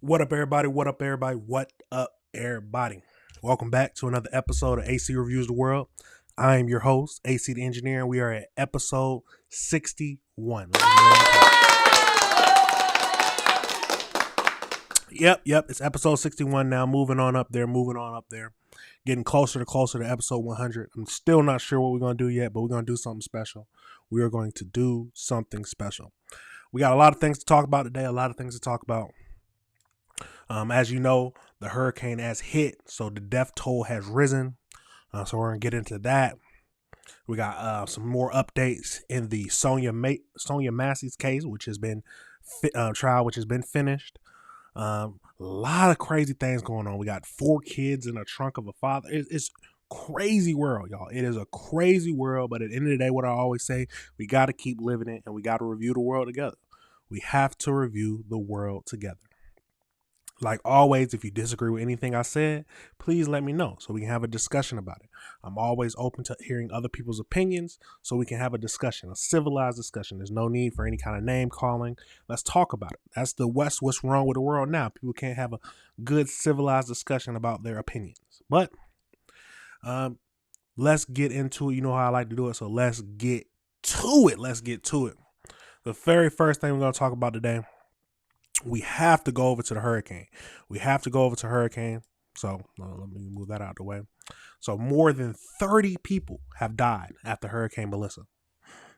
What up, everybody? What up, everybody? What up, everybody? Welcome back to another episode of AC Reviews the World. I am your host, AC the Engineer, and we are at episode 61. Yep, it's episode 61 now. Moving on up there. Getting closer to episode 100. I'm still not sure what we're going to do yet, but we're going to do something special. We are going to do something special. We got a lot of things to talk about today, As you know, the hurricane has hit, so the death toll has risen. So we're going to get into that. We got some more updates in the Sonia Massey's case, which has been trial, which has been finished. A lot of crazy things going on. We got 4 kids in a trunk of a father. It's crazy world, y'all. It is a crazy world, but at the end of the day, what I always say, we got to keep living it, and we got to review the world together. We have to review the world together. Like always, if you disagree with anything I said, please let me know so we can have a discussion about it. I'm always open to hearing other people's opinions so we can have a discussion, a civilized discussion. There's no need for any kind of name calling. Let's talk about it. That's the West. What's wrong with the world now? People can't have a good civilized discussion about their opinions. But let's get into it. You know how I like to do it, so let's get to it. The very first thing we're going to talk about today, we have to go over to the hurricane. So let me move that out of the way. So more than 30 people have died after Hurricane Melissa.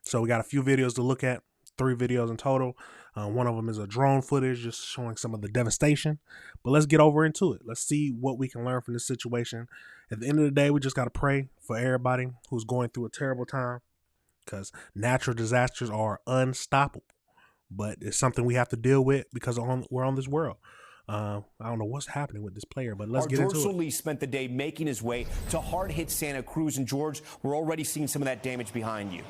So we got a few videos to look at, 3 videos in total. One of them is a drone footage just showing some of the devastation. But let's get over into it. Let's see what we can learn from this situation. At the end of the day, we just got to pray for everybody who's going through a terrible time, because natural disasters are unstoppable. But it's something we have to deal with because we're on this world. I don't know what's happening with this player, but let's get into it. George Solis spent the day making his way to hard-hit Santa Cruz. And, George, we're already seeing some of that damage behind you.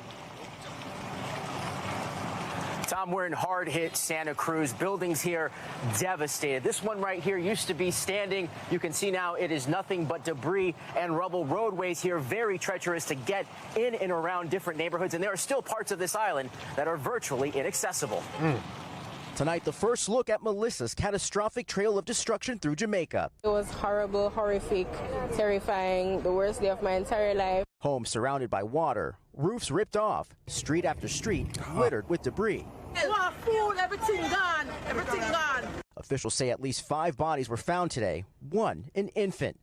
Tom, we're in hard-hit Santa Cruz. Buildings here devastated. This one right here used to be standing. You can see now it is nothing but debris and rubble. Roadways here very treacherous to get in and around different neighborhoods. And there are still parts of this island that are virtually inaccessible. Tonight, the first look at Melissa's catastrophic trail of destruction through Jamaica. It was horrible, horrific, terrifying, the worst day of my entire life. Homes surrounded by water, roofs ripped off, street after street littered with debris. Food, everything gone. Officials say at least 5 bodies were found today, one an infant.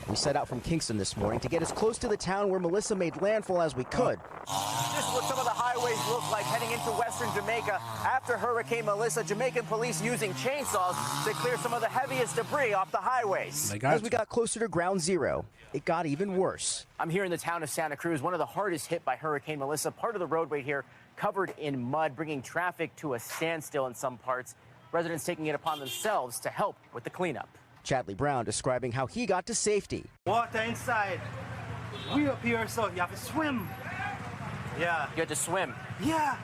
We set out from Kingston this morning to get as close to the town where Melissa made landfall as we could. This is what some of the highways look like heading into western Jamaica after Hurricane Melissa. Jamaican police using chainsaws to clear some of the heaviest debris off the highways. As we got closer to ground zero, it got even worse. I'm here in the town of Santa Cruz, one of the hardest hit by Hurricane Melissa. Part of the roadway here covered in mud, bringing traffic to a standstill in some parts. Residents taking it upon themselves to help with the cleanup. Chadley Brown describing how he got to safety. Water inside. We up here, so you have to swim. Yeah. You had to swim. Yeah.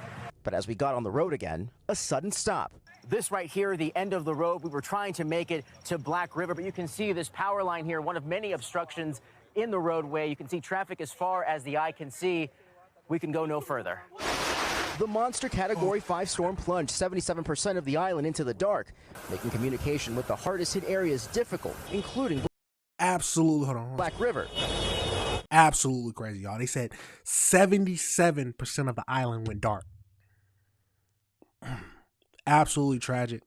But as we got on the road again, a sudden stop. This right here, the end of the road, we were trying to make it to Black River, but you can see this power line here, one of many obstructions in the roadway. You can see traffic as far as the eye can see. We can go no further. The monster Category 5 storm plunged 77% of the island into the dark, making communication with the hardest hit areas difficult, including Absolutely Black River. Absolutely crazy, y'all. They said 77% of the island went dark. Absolutely tragic.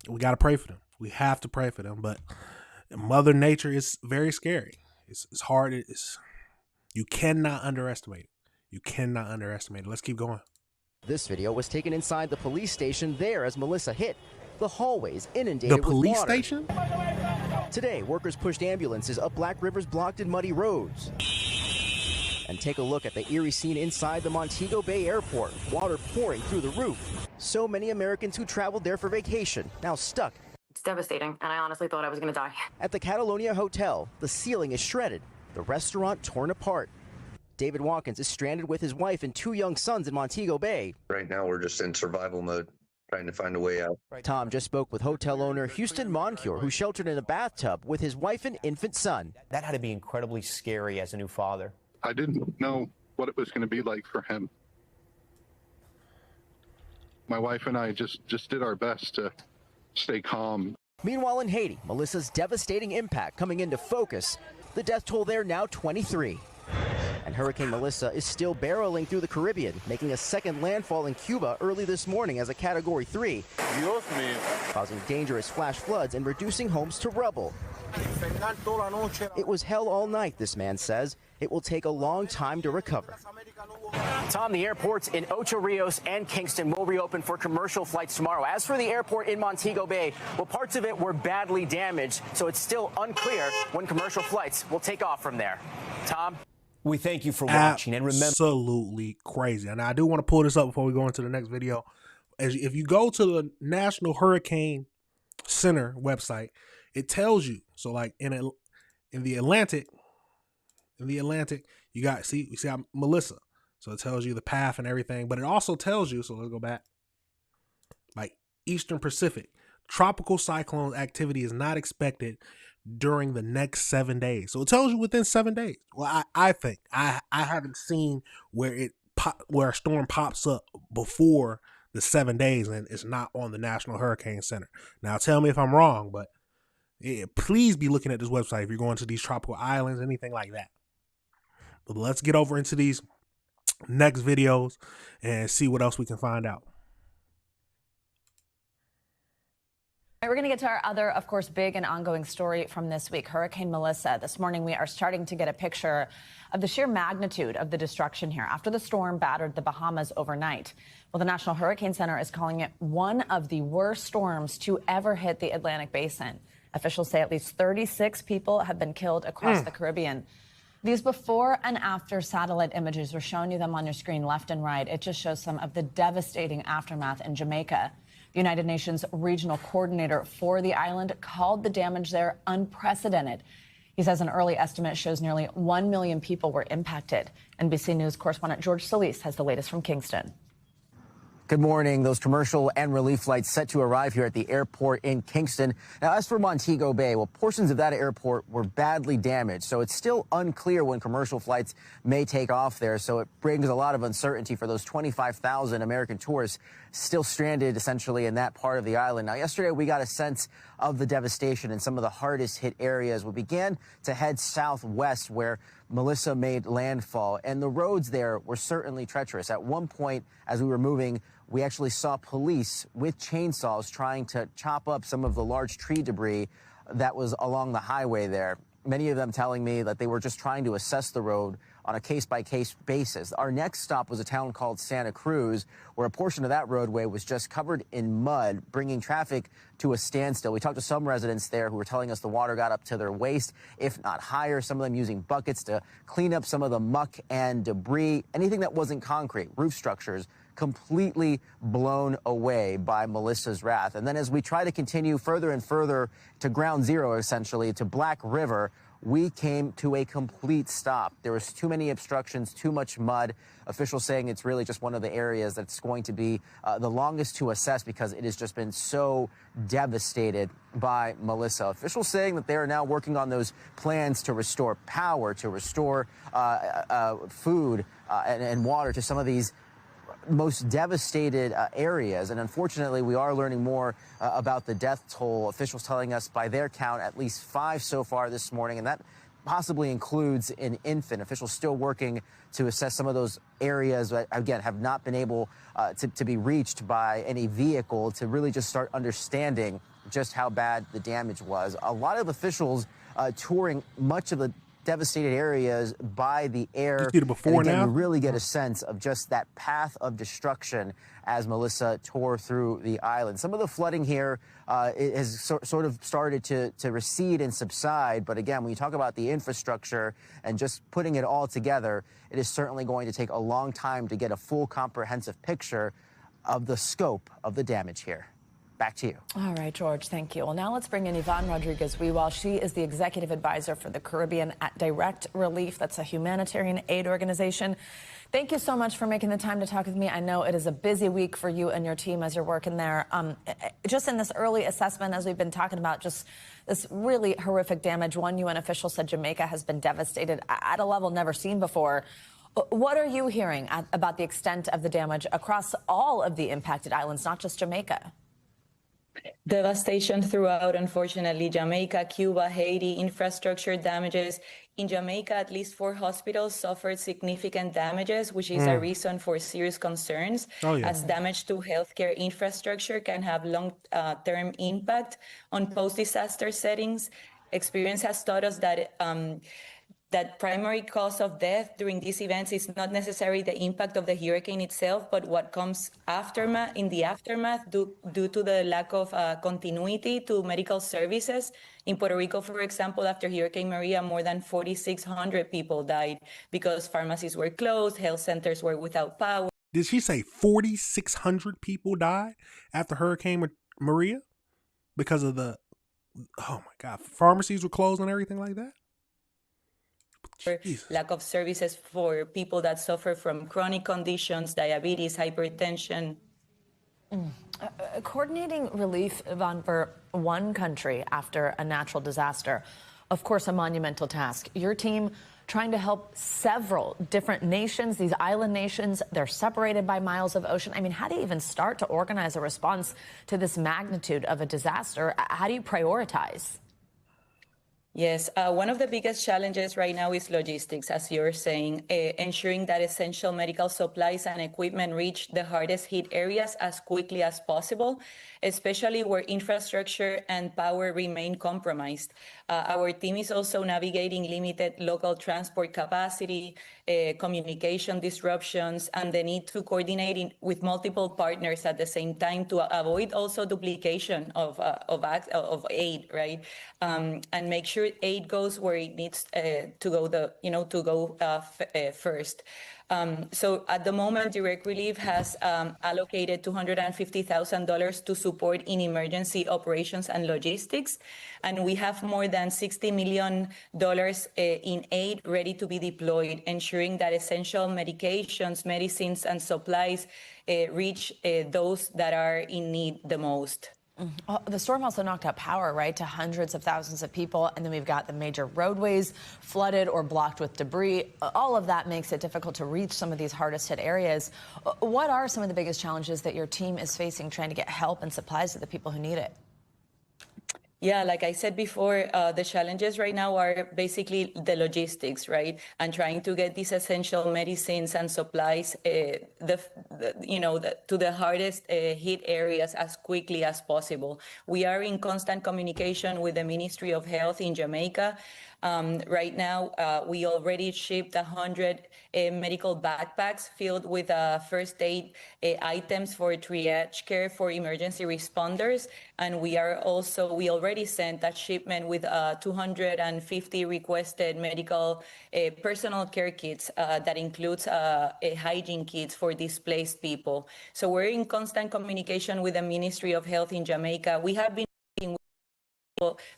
We got to pray for them. We have to pray for them. But Mother Nature is very scary. It's hard. You cannot underestimate it. Let's keep going. This video was taken inside the police station there as Melissa hit. The hallways inundated with water. The police station? Today, workers pushed ambulances up Black River's blocked and muddy roads. And take a look at the eerie scene inside the Montego Bay Airport. Water pouring through the roof. So many Americans who traveled there for vacation now stuck. It's devastating, and I honestly thought I was going to die. At the Catalonia Hotel, the ceiling is shredded. The restaurant torn apart. David Watkins is stranded with his wife and 2 young sons in Montego Bay. Right now, we're just in survival mode, trying to find a way out. Tom just spoke with hotel owner Houston Moncure, who sheltered in a bathtub with his wife and infant son. That had to be incredibly scary as a new father. I didn't know what it was going to be like for him. My wife and I just did our best to stay calm. Meanwhile, in Haiti, Melissa's devastating impact coming into focus. The death toll there now 23. And Hurricane Melissa is still barreling through the Caribbean, making a second landfall in Cuba early this morning as a Category 3, causing dangerous flash floods and reducing homes to rubble. It was hell all night, this man says. It will take a long time to recover. Tom, the airports in Ocho Rios and Kingston will reopen for commercial flights tomorrow. As for the airport in Montego Bay, well, parts of it were badly damaged, so it's still unclear when commercial flights will take off from there. Tom? We thank you for watching, and remember, absolutely crazy. And I do want to pull this up before we go into the next video. If you go to the National Hurricane Center website, it tells you. So like in the Atlantic, you got see Melissa. So it tells you the path and everything, but it also tells you, so let's go back, like Eastern Pacific, tropical cyclone activity is not expected during the next 7 days. So it tells you within 7 days. Well, I think I haven't seen where a storm pops up before the 7 days and it's not on the National Hurricane Center. Now tell me if I'm wrong, but please be looking at this website if you're going to these tropical islands, anything like that. But let's get over into these next videos and see what else we can find out. All right, we're going to get to our other, of course, big and ongoing story from this week, Hurricane Melissa. This morning, we are starting to get a picture of the sheer magnitude of the destruction here after the storm battered the Bahamas overnight. Well, the National Hurricane Center is calling it one of the worst storms to ever hit the Atlantic Basin. Officials say at least 36 people have been killed across the Caribbean. These before and after satellite images, we're showing you them on your screen left and right. It just shows some of the devastating aftermath in Jamaica. The United Nations regional coordinator for the island called the damage there unprecedented. He says an early estimate shows nearly 1 million people were impacted. NBC News correspondent George Solis has the latest from Kingston. Good morning. Those commercial and relief flights set to arrive here at the airport in Kingston. Now, as for Montego Bay, well, portions of that airport were badly damaged, so it's still unclear when commercial flights may take off there. So it brings a lot of uncertainty for those 25,000 American tourists still stranded essentially in that part of the island. Now, yesterday we got a sense of the devastation in some of the hardest hit areas. We began to head southwest where Melissa made landfall, and the roads there were certainly treacherous. At one point, as we were moving, we actually saw police with chainsaws trying to chop up some of the large tree debris that was along the highway there. Many of them telling me that they were just trying to assess the road on a case-by-case basis. Our next stop was a town called Santa Cruz, where a portion of that roadway was just covered in mud, bringing traffic to a standstill. We talked to some residents there who were telling us the water got up to their waist, if not higher, some of them using buckets to clean up some of the muck and debris, anything that wasn't concrete, roof structures, completely blown away by Melissa's wrath. And then as we try to continue further and further to ground zero, essentially, to Black River, we came to a complete stop. There was too many obstructions, too much mud. Officials saying it's really just one of the areas that's going to be the longest to assess because it has just been so devastated by Melissa. Officials saying that they are now working on those plans to restore power, to restore food and water to some of these most devastated areas. And unfortunately, we are learning more about the death toll. Officials telling us by their count, at least 5 so far this morning, and that possibly includes an infant. Officials still working to assess some of those areas that, again, have not been able to be reached by any vehicle to really just start understanding just how bad the damage was. A lot of officials touring much of the devastated areas by the air. You see the before and again, now? you really get a sense of just that path of destruction as Melissa tore through the island. Some of the flooding here it has sort of started to recede and subside. But again, when you talk about the infrastructure and just putting it all together, it is certainly going to take a long time to get a full comprehensive picture of the scope of the damage here. Back to you. All right, George, thank you. Well, now let's bring in Yvonne Rodriguez-Wewell. She is the executive advisor for the Caribbean at Direct Relief. That's a humanitarian aid organization. Thank you so much for making the time to talk with me. I know it is a busy week for you and your team as you're working there. Just in this early assessment, as we've been talking about, just this really horrific damage. One UN official said Jamaica has been devastated at a level never seen before. What are you hearing about the extent of the damage across all of the impacted islands, not just Jamaica? Devastation throughout, unfortunately. Jamaica, Cuba, Haiti, infrastructure damages. In Jamaica, at least 4 hospitals suffered significant damages, which is a reason for serious concerns, Oh, yeah. as damage to healthcare infrastructure can have long-term impact on post-disaster settings. Experience has taught us that that primary cause of death during these events is not necessarily the impact of the hurricane itself, but what comes in the aftermath due to the lack of continuity to medical services. In Puerto Rico, for example, after Hurricane Maria, more than 4,600 people died because pharmacies were closed, health centers were without power. Did she say 4,600 people died after Hurricane Maria because of the, oh my God, pharmacies were closed and everything like that? Jesus. Lack of services for people that suffer from chronic conditions, diabetes, hypertension. Coordinating relief, Yvonne, for one country after a natural disaster, of course, a monumental task. Your team trying to help several different nations, these island nations, they're separated by miles of ocean. I mean, how do you even start to organize a response to this magnitude of a disaster? How do you prioritize? Yes, one of the biggest challenges right now is logistics, as you're saying, ensuring that essential medical supplies and equipment reach the hardest hit areas as quickly as possible, especially where infrastructure and power remain compromised. Our team is also navigating limited local transport capacity, communication disruptions, and the need to coordinate with multiple partners at the same time to avoid also duplication of aid, right? And make sure aid goes where it needs to go first. So at the moment, Direct Relief has allocated $250,000 to support in emergency operations and logistics, and we have more than $60 million in aid ready to be deployed, ensuring that essential medications, medicines, and supplies reach those that are in need the most. The storm also knocked out power, right, to hundreds of thousands of people. And then we've got the major roadways flooded or blocked with debris. All of that makes it difficult to reach some of these hardest hit areas. What are some of the biggest challenges that your team is facing trying to get help and supplies to the people who need it? Yeah, like I said before, the challenges right now are basically the logistics, right? And trying to get these essential medicines and supplies, to the hardest hit areas as quickly as possible. We are in constant communication with the Ministry of Health in Jamaica. Right now, we already shipped 100 medical backpacks filled with first aid items for triage care for emergency responders. And we already sent a shipment with 250 requested medical personal care kits that includes hygiene kits for displaced people. So we're in constant communication with the Ministry of Health in Jamaica. We have been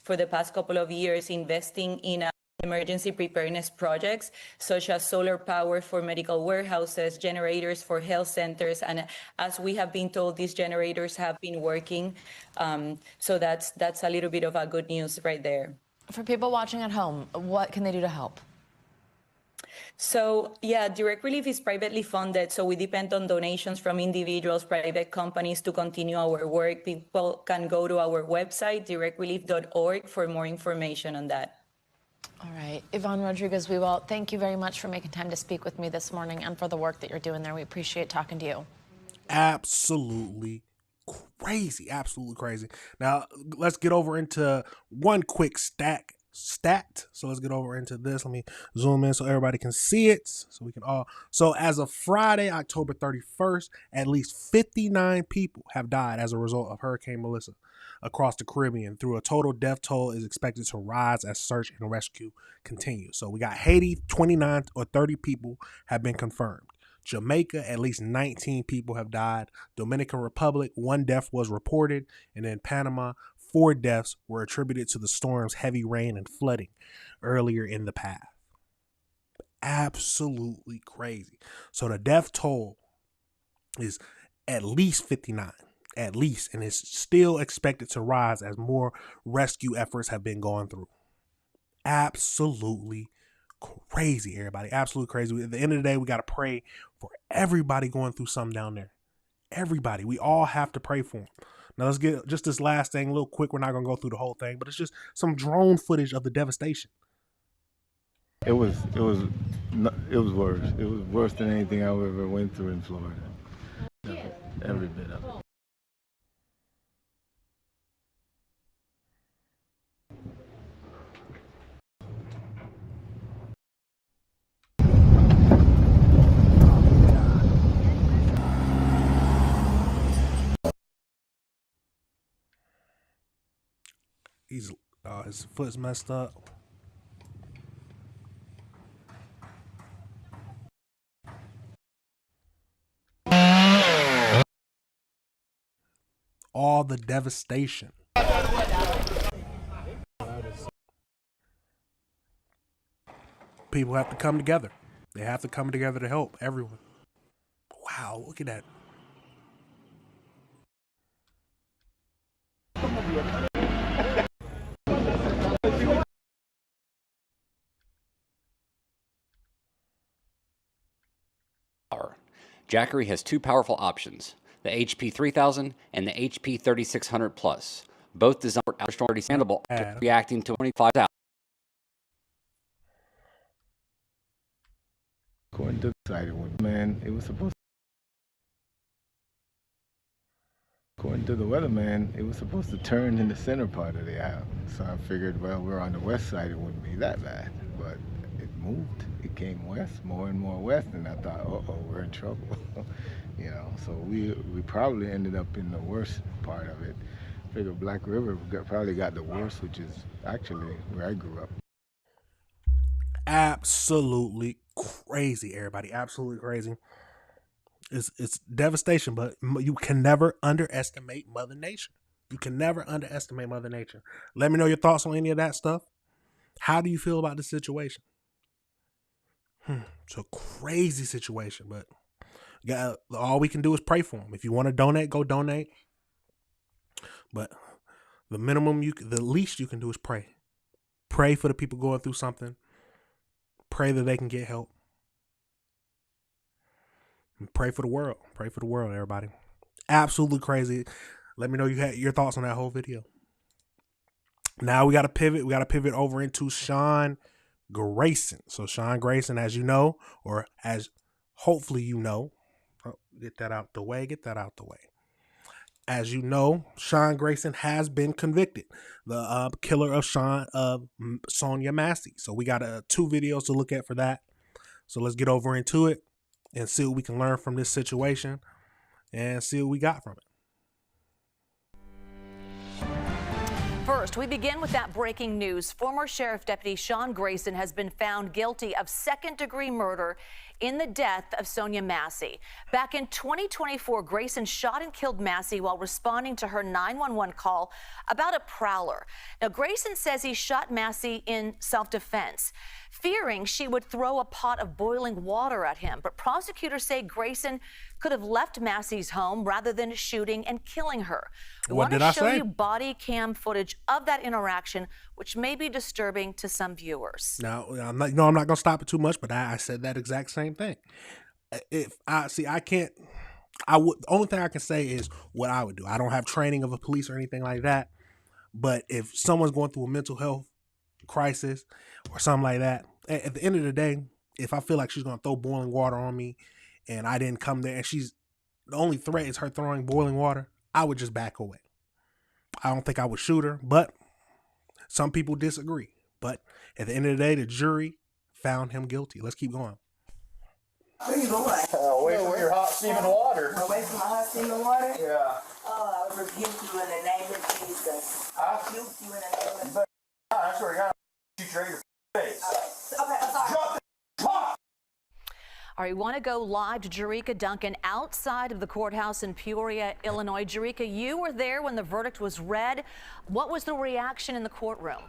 for the past couple of years investing in emergency preparedness projects such as solar power for medical warehouses, generators for health centers, and as we have been told, these generators have been working. So that's a little bit of a good news right there. For people watching at home, what can they do to help? So, yeah, Direct Relief is privately funded, so we depend on donations from individuals, private companies to continue our work. People can go to our website, directrelief.org, for more information on that. All right. Yvonne Rodriguez, we will thank you very much for making time to speak with me this morning and for the work that you're doing there. We appreciate talking to you. Absolutely crazy. Absolutely crazy. Now, let's get over into one quick stat. So let's get over into this. Let me zoom in so everybody can see it. So we can all. So as of Friday, October 31st, at least 59 people have died as a result of Hurricane Melissa across the Caribbean. Through a total death toll is expected to rise as search and rescue continues. So we got Haiti, 29 or 30 people have been confirmed. Jamaica, at least 19 people have died. Dominican Republic, 1 death was reported. And then Panama, 4 deaths were attributed to the storm's heavy rain and flooding earlier in the path. Absolutely crazy. So the death toll is at least 59, at least, and it's still expected to rise as more rescue efforts have been going through. Absolutely crazy, everybody. Absolutely crazy. At the end of the day, we got to pray for everybody going through something down there. Everybody. We all have to pray for them. Now let's get just this last thing a little quick. We're not gonna go through the whole thing, but it's just some drone footage of the devastation. It was worse. It was worse than anything I ever went through in Florida. Every bit of it. His foot's messed up. All the devastation. People have to come together. They have to come together to help everyone. Wow, look at that. Jackery has two powerful options, the HP 3000 and the HP 3600 Plus, both designed for understandable reacting to 25,000. According to the site, man, it was supposed to. According to the weatherman, it was supposed to turn in the center part of the island. So I figured, well, we're on the west side, it wouldn't be that bad. But it moved. It came west, more and more west, and I thought, uh-oh, we're in trouble. You know, so we probably ended up in the worst part of it. I figured Black River probably got the worst, which is actually where I grew up. Absolutely crazy, everybody. Absolutely crazy. It's devastation, but you can never underestimate Mother Nature. You can never underestimate Mother Nature. Let me know your thoughts on any of that stuff. How do you feel about the situation? It's a crazy situation, but all we can do is pray for them. If you want to donate, go donate. But the least you can do is pray. Pray for the people going through something. Pray that they can get help. And pray for the world. Pray for the world, everybody. Absolutely crazy. Let me know you had your thoughts on that whole video. Now we got to pivot. We got to pivot over into Sean Grayson. So Sean Grayson, as you know, or as hopefully you know, get that out the way. As you know, Sean Grayson has been convicted, the killer of Sonya Massey. So we got 2 videos to look at for that. So let's get over into it and see what we can learn from this situation and see what we got from it. First, we begin with that breaking news. Former Sheriff Deputy Sean Grayson has been found guilty of second-degree murder in the death of Sonya Massey. Back in 2024, Grayson shot and killed Massey while responding to her 911 call about a prowler. Now, Grayson says he shot Massey in self-defense, fearing she would throw a pot of boiling water at him. But prosecutors say Grayson could have left Massey's home rather than shooting and killing her. We want to show you body cam footage of that interaction, which may be disturbing to some viewers. Now, I'm not going to stop it too much, but I said that exact same thing. The only thing I can say is what I would do. I don't have training of a police or anything like that. But if someone's going through a mental health crisis or something like that, at the end of the day, if I feel like she's going to throw boiling water on me and I didn't come there and the only threat is her throwing boiling water, I would just back away. I don't think I would shoot her, but some people disagree. But at the end of the day, the jury found him guilty. Let's keep going. Where you going? Away from your hot steaming water. Away from my hot steaming water? Yeah. Oh, I rebuke you in the name of Jesus. I rebuke you in the name of Jesus. I swear to God, shoot you right in your face. Okay, I'm sorry. Drop the pot! All right, we want to go live to Jerika Duncan outside of the courthouse in Peoria, Illinois. Jerika, you were there when the verdict was read. What was the reaction in the courtroom?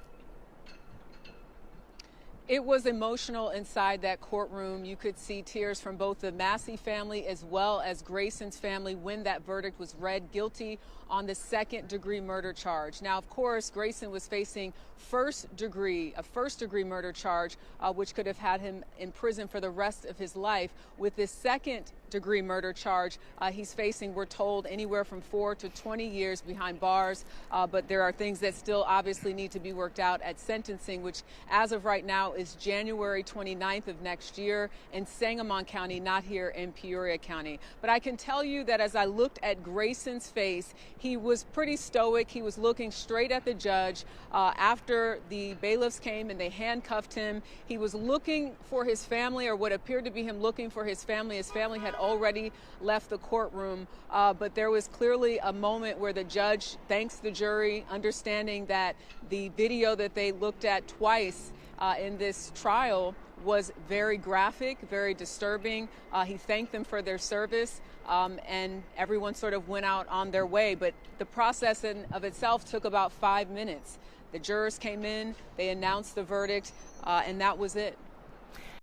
It was emotional inside that courtroom. You could see tears from both the Massey family as well as Grayson's family when that verdict was read guilty on the second-degree murder charge. Now, of course, Grayson was facing a first-degree murder charge, which could have had him in prison for the rest of his life. With this second degree murder charge. He's facing, we're told, anywhere from 4 to 20 years behind bars, but there are things that still obviously need to be worked out at sentencing, which as of right now is January 29th of next year in Sangamon County, not here in Peoria County. But I can tell you that as I looked at Grayson's face, he was pretty stoic. He was looking straight at the judge. After the bailiffs came and they handcuffed him, he was looking for his family, or what appeared to be him looking for his family. His family had already left the courtroom, but there was clearly a moment where the judge thanks the jury, understanding that the video that they looked at twice in this trial was very graphic, very disturbing. He thanked them for their service, and everyone sort of went out on their way. But the process in of itself took about 5 minutes. The jurors came in, they announced the verdict, and that was it.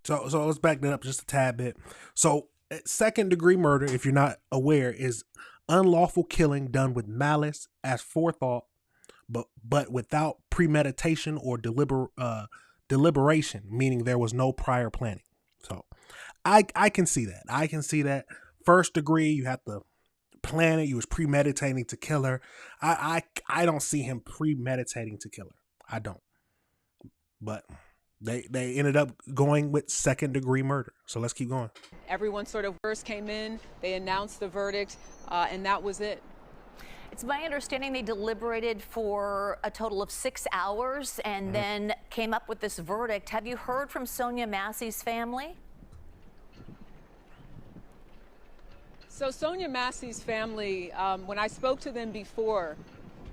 So let's back that up just a tad bit. So second degree murder, if you're not aware, is unlawful killing done with malice as forethought, but without premeditation or deliberation, meaning there was no prior planning. So I can see that. I can see that. First degree, you have to plan it. You was premeditating to kill her. I don't see him premeditating to kill her. I don't. But they ended up going with second degree murder. So let's keep going. Everyone sort of first came in, they announced the verdict, and that was it. It's my understanding they deliberated for a total of 6 hours and then came up with this verdict. Have you heard from Sonia Massey's family? So Sonia Massey's family, when I spoke to them before,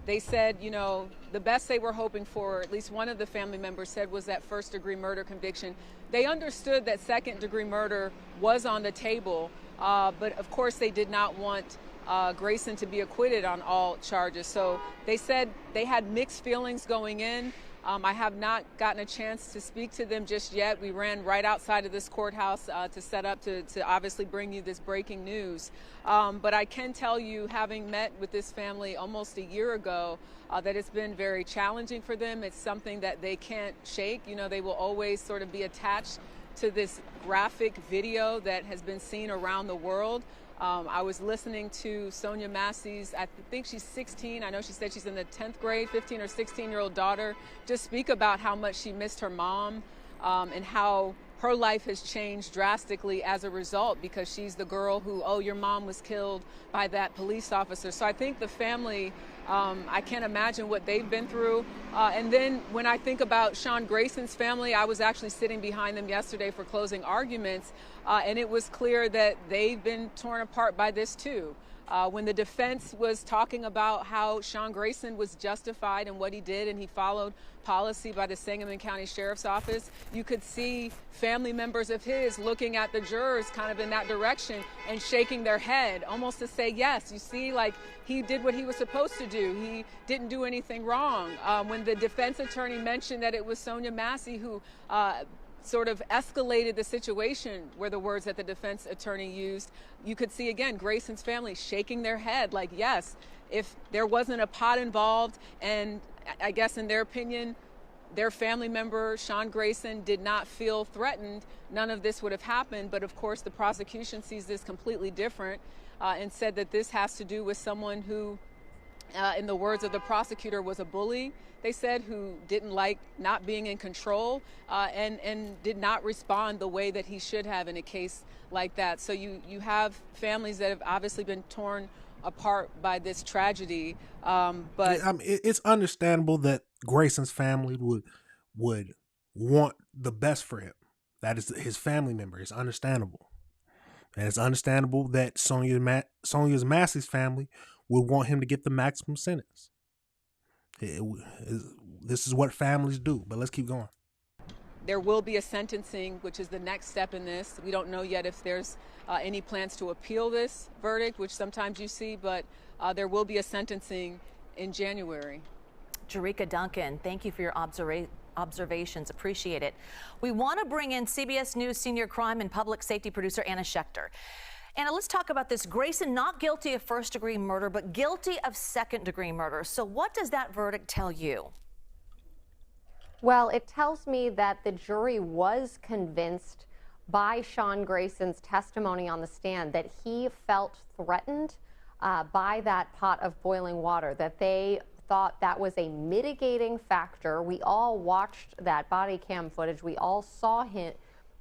they said, you know, the best they were hoping for, at least one of the family members said, was that first degree murder conviction. They understood that second degree murder was on the table, but of course they did not want Grayson to be acquitted on all charges. So they said they had mixed feelings going in. I have not gotten a chance to speak to them just yet. We ran right outside of this courthouse to set up to obviously bring you this breaking news. But I can tell you, having met with this family almost a year ago, that it's been very challenging for them. It's something that they can't shake. You know, they will always sort of be attached to this graphic video that has been seen around the world. I was listening to Sonia Massey's, I think she's 16. I know she said she's in the 10th grade, 15 or 16-year-old daughter, just speak about how much she missed her mom and how her life has changed drastically as a result because she's the girl who, oh, your mom was killed by that police officer. So I think the family, I can't imagine what they've been through. And then when I think about Sean Grayson's family, I was actually sitting behind them yesterday for closing arguments, and it was clear that they've been torn apart by this too. When the defense was talking about how Sean Grayson was justified in what he did and he followed policy by the Sangamon County Sheriff's Office, you could see family members of his looking at the jurors kind of in that direction and shaking their head, almost to say, yes, you see, like he did what he was supposed to do. He didn't do anything wrong. When the defense attorney mentioned that it was Sonia Massey who sort of escalated the situation, were the words that the defense attorney used, you could see again Grayson's family shaking their head like, yes, if there wasn't a pot involved, and I guess in their opinion their family member Sean Grayson did not feel threatened, none of this would have happened. But of course the prosecution sees this completely different and said that this has to do with someone who, in the words of the prosecutor, was a bully, they said, who didn't like not being in control and did not respond the way that he should have in a case like that. So you have families that have obviously been torn apart by this tragedy. But I mean, it's understandable that Grayson's family would want the best for him. That is his family member. It's understandable. And it's understandable that Sonia Massey's family would want him to get the maximum sentence. This is what families do, but let's keep going. There will be a sentencing, which is the next step in this. We don't know yet if there's any plans to appeal this verdict, which sometimes you see, but there will be a sentencing in January. Jerika Duncan, thank you for your observations. Appreciate it. We want to bring in CBS News senior crime and public safety producer Anna Schechter. Anna, let's talk about this. Grayson not guilty of first-degree murder, but guilty of second-degree murder. So what does that verdict tell you? Well, it tells me that the jury was convinced by Sean Grayson's testimony on the stand that he felt threatened by that pot of boiling water, that they thought that was a mitigating factor. We all watched that body cam footage. We all saw him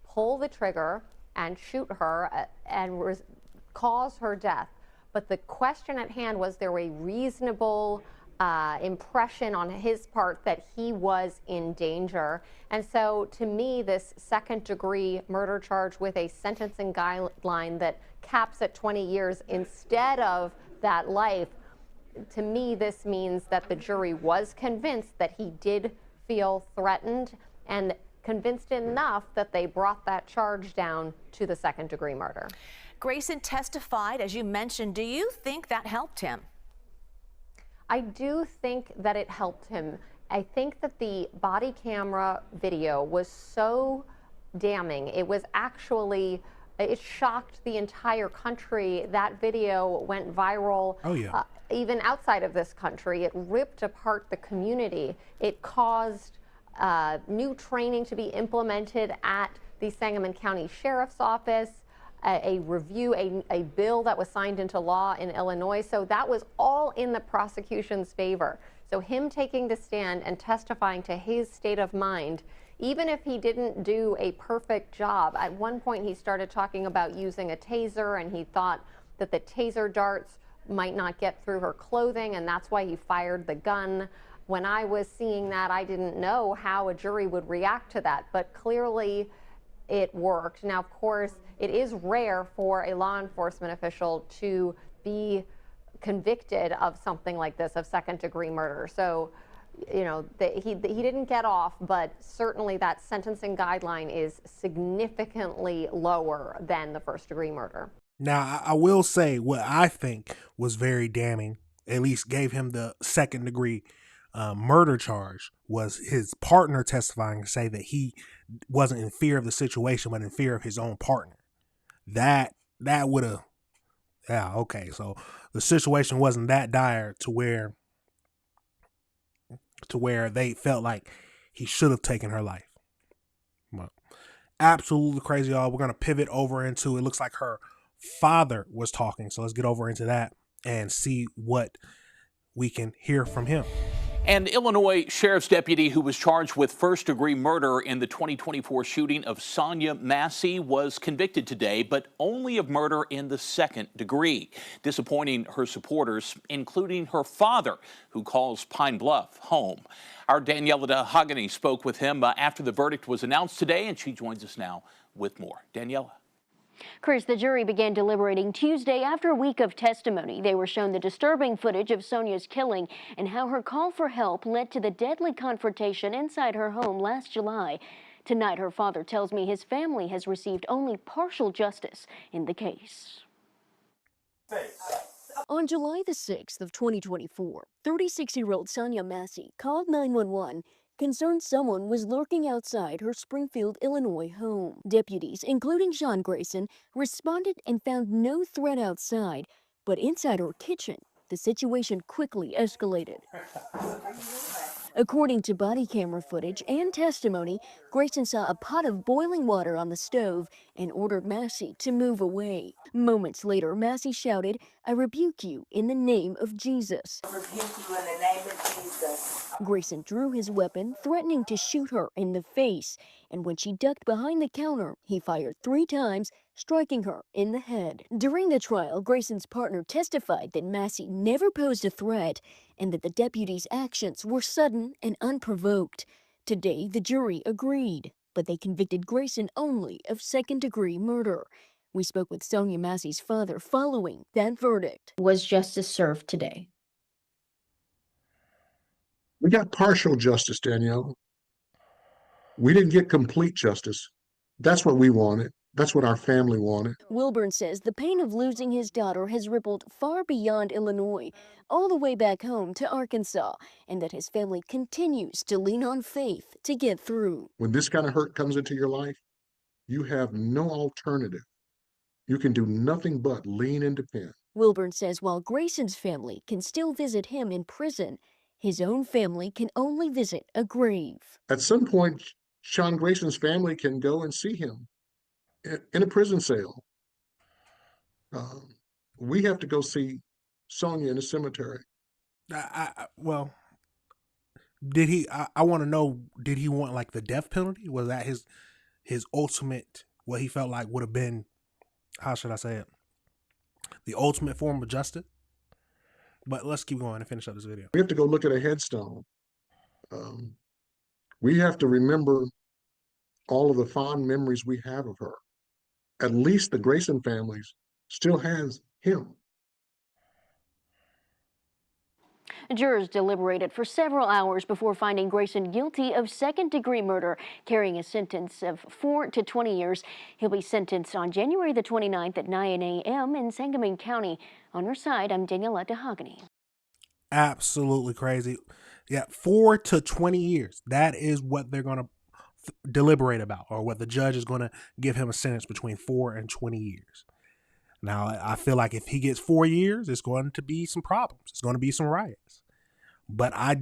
pull the trigger and shoot her and cause her death. But the question at hand was there a reasonable impression on his part that he was in danger. And so to me, this second-degree murder charge with a sentencing guideline that caps at 20 years instead of that life, to me, this means that the jury was convinced that he did feel threatened and convinced enough that they brought that charge down to the second-degree murder. Grayson testified, as you mentioned. Do you think that helped him? I do think that it helped him. I think that the body camera video was so damning. It was actually, it shocked the entire country. That video went viral. Oh, yeah. Even outside of this country. It ripped apart the community. It caused new training to be implemented at the Sangamon County Sheriff's Office, a bill that was signed into law in Illinois. So that was all in the prosecution's favor. So him taking the stand and testifying to his state of mind, even if he didn't do a perfect job, at one point he started talking about using a taser, and he thought that the taser darts might not get through her clothing, and that's why he fired the gun. When I was seeing that, I didn't know how a jury would react to that, but clearly it worked. Now, of course, it is rare for a law enforcement official to be convicted of something like this, of second-degree murder. So, you know, he didn't get off, but certainly that sentencing guideline is significantly lower than the first-degree murder. Now, I will say what I think was very damning, at least gave him the second-degree murder charge, was his partner testifying to say that he wasn't in fear of the situation, but in fear of his own partner. That would have, yeah, okay. So the situation wasn't that dire to where they felt like he should have taken her life. But absolutely crazy, y'all. We're going to pivot over into, it looks like her father was talking. So let's get over into that and see what we can hear from him. An Illinois sheriff's deputy who was charged with first-degree murder in the 2024 shooting of Sonia Massey was convicted today, but only of murder in the second degree, disappointing her supporters, including her father, who calls Pine Bluff home. Our Daniela DeHogany spoke with him after the verdict was announced today, and she joins us now with more. Daniela. Chris, the jury began deliberating Tuesday after a week of testimony. They were shown the disturbing footage of Sonia's killing and how her call for help led to the deadly confrontation inside her home last July. Tonight, her father tells me his family has received only partial justice in the case. On July the 6th of 2024, 36-year-old Sonia Massey called 911 concerned someone was lurking outside her Springfield, Illinois home. Deputies, including Sean Grayson, responded and found no threat outside, but inside her kitchen, the situation quickly escalated. According to body camera footage and testimony, Grayson saw a pot of boiling water on the stove and ordered Massey to move away. Moments later, Massey shouted, "I rebuke you in the name of Jesus." I rebuke you in the name of Jesus. Grayson drew his weapon, threatening to shoot her in the face, and when she ducked behind the counter, he fired 3 times, striking her in the head. During the trial, Grayson's partner testified that Massey never posed a threat and that the deputy's actions were sudden and unprovoked. Today, the jury agreed, but they convicted Grayson only of second-degree murder. We spoke with Sonia Massey's father following that verdict. Was justice served today? We got partial justice, Danielle. We didn't get complete justice. That's what we wanted. That's what our family wanted. Wilburn says the pain of losing his daughter has rippled far beyond Illinois, all the way back home to Arkansas, and that his family continues to lean on faith to get through. When this kind of hurt comes into your life, you have no alternative. You can do nothing but lean and depend. Wilburn says while Grayson's family can still visit him in prison, his own family can only visit a grave. At some point, Sean Grayson's family can go and see him. in a prison cell. We have to go see Sonia in the cemetery. Well, did he? I want to know. Did he want like the death penalty? Was that his ultimate? What he felt like would have been? How should I say it? The ultimate form of justice. But let's keep going and finish up this video. We have to go look at a headstone. We have to remember all of the fond memories we have of her. At least the Grayson families still has him. Jurors deliberated for several hours before finding Grayson guilty of second-degree murder, carrying a sentence of 4 to 20 years. He'll be sentenced on January the 29th at 9 a.m. in Sangamon County. On her side, I'm Daniela DeHogany. Absolutely crazy. Yeah, 4 to 20 years. That is what they're going to deliberate about, or what the judge is going to give him a sentence between 4 and 20 years. Now, I feel like if he gets 4 years, it's going to be some problems. It's going to be some riots. But I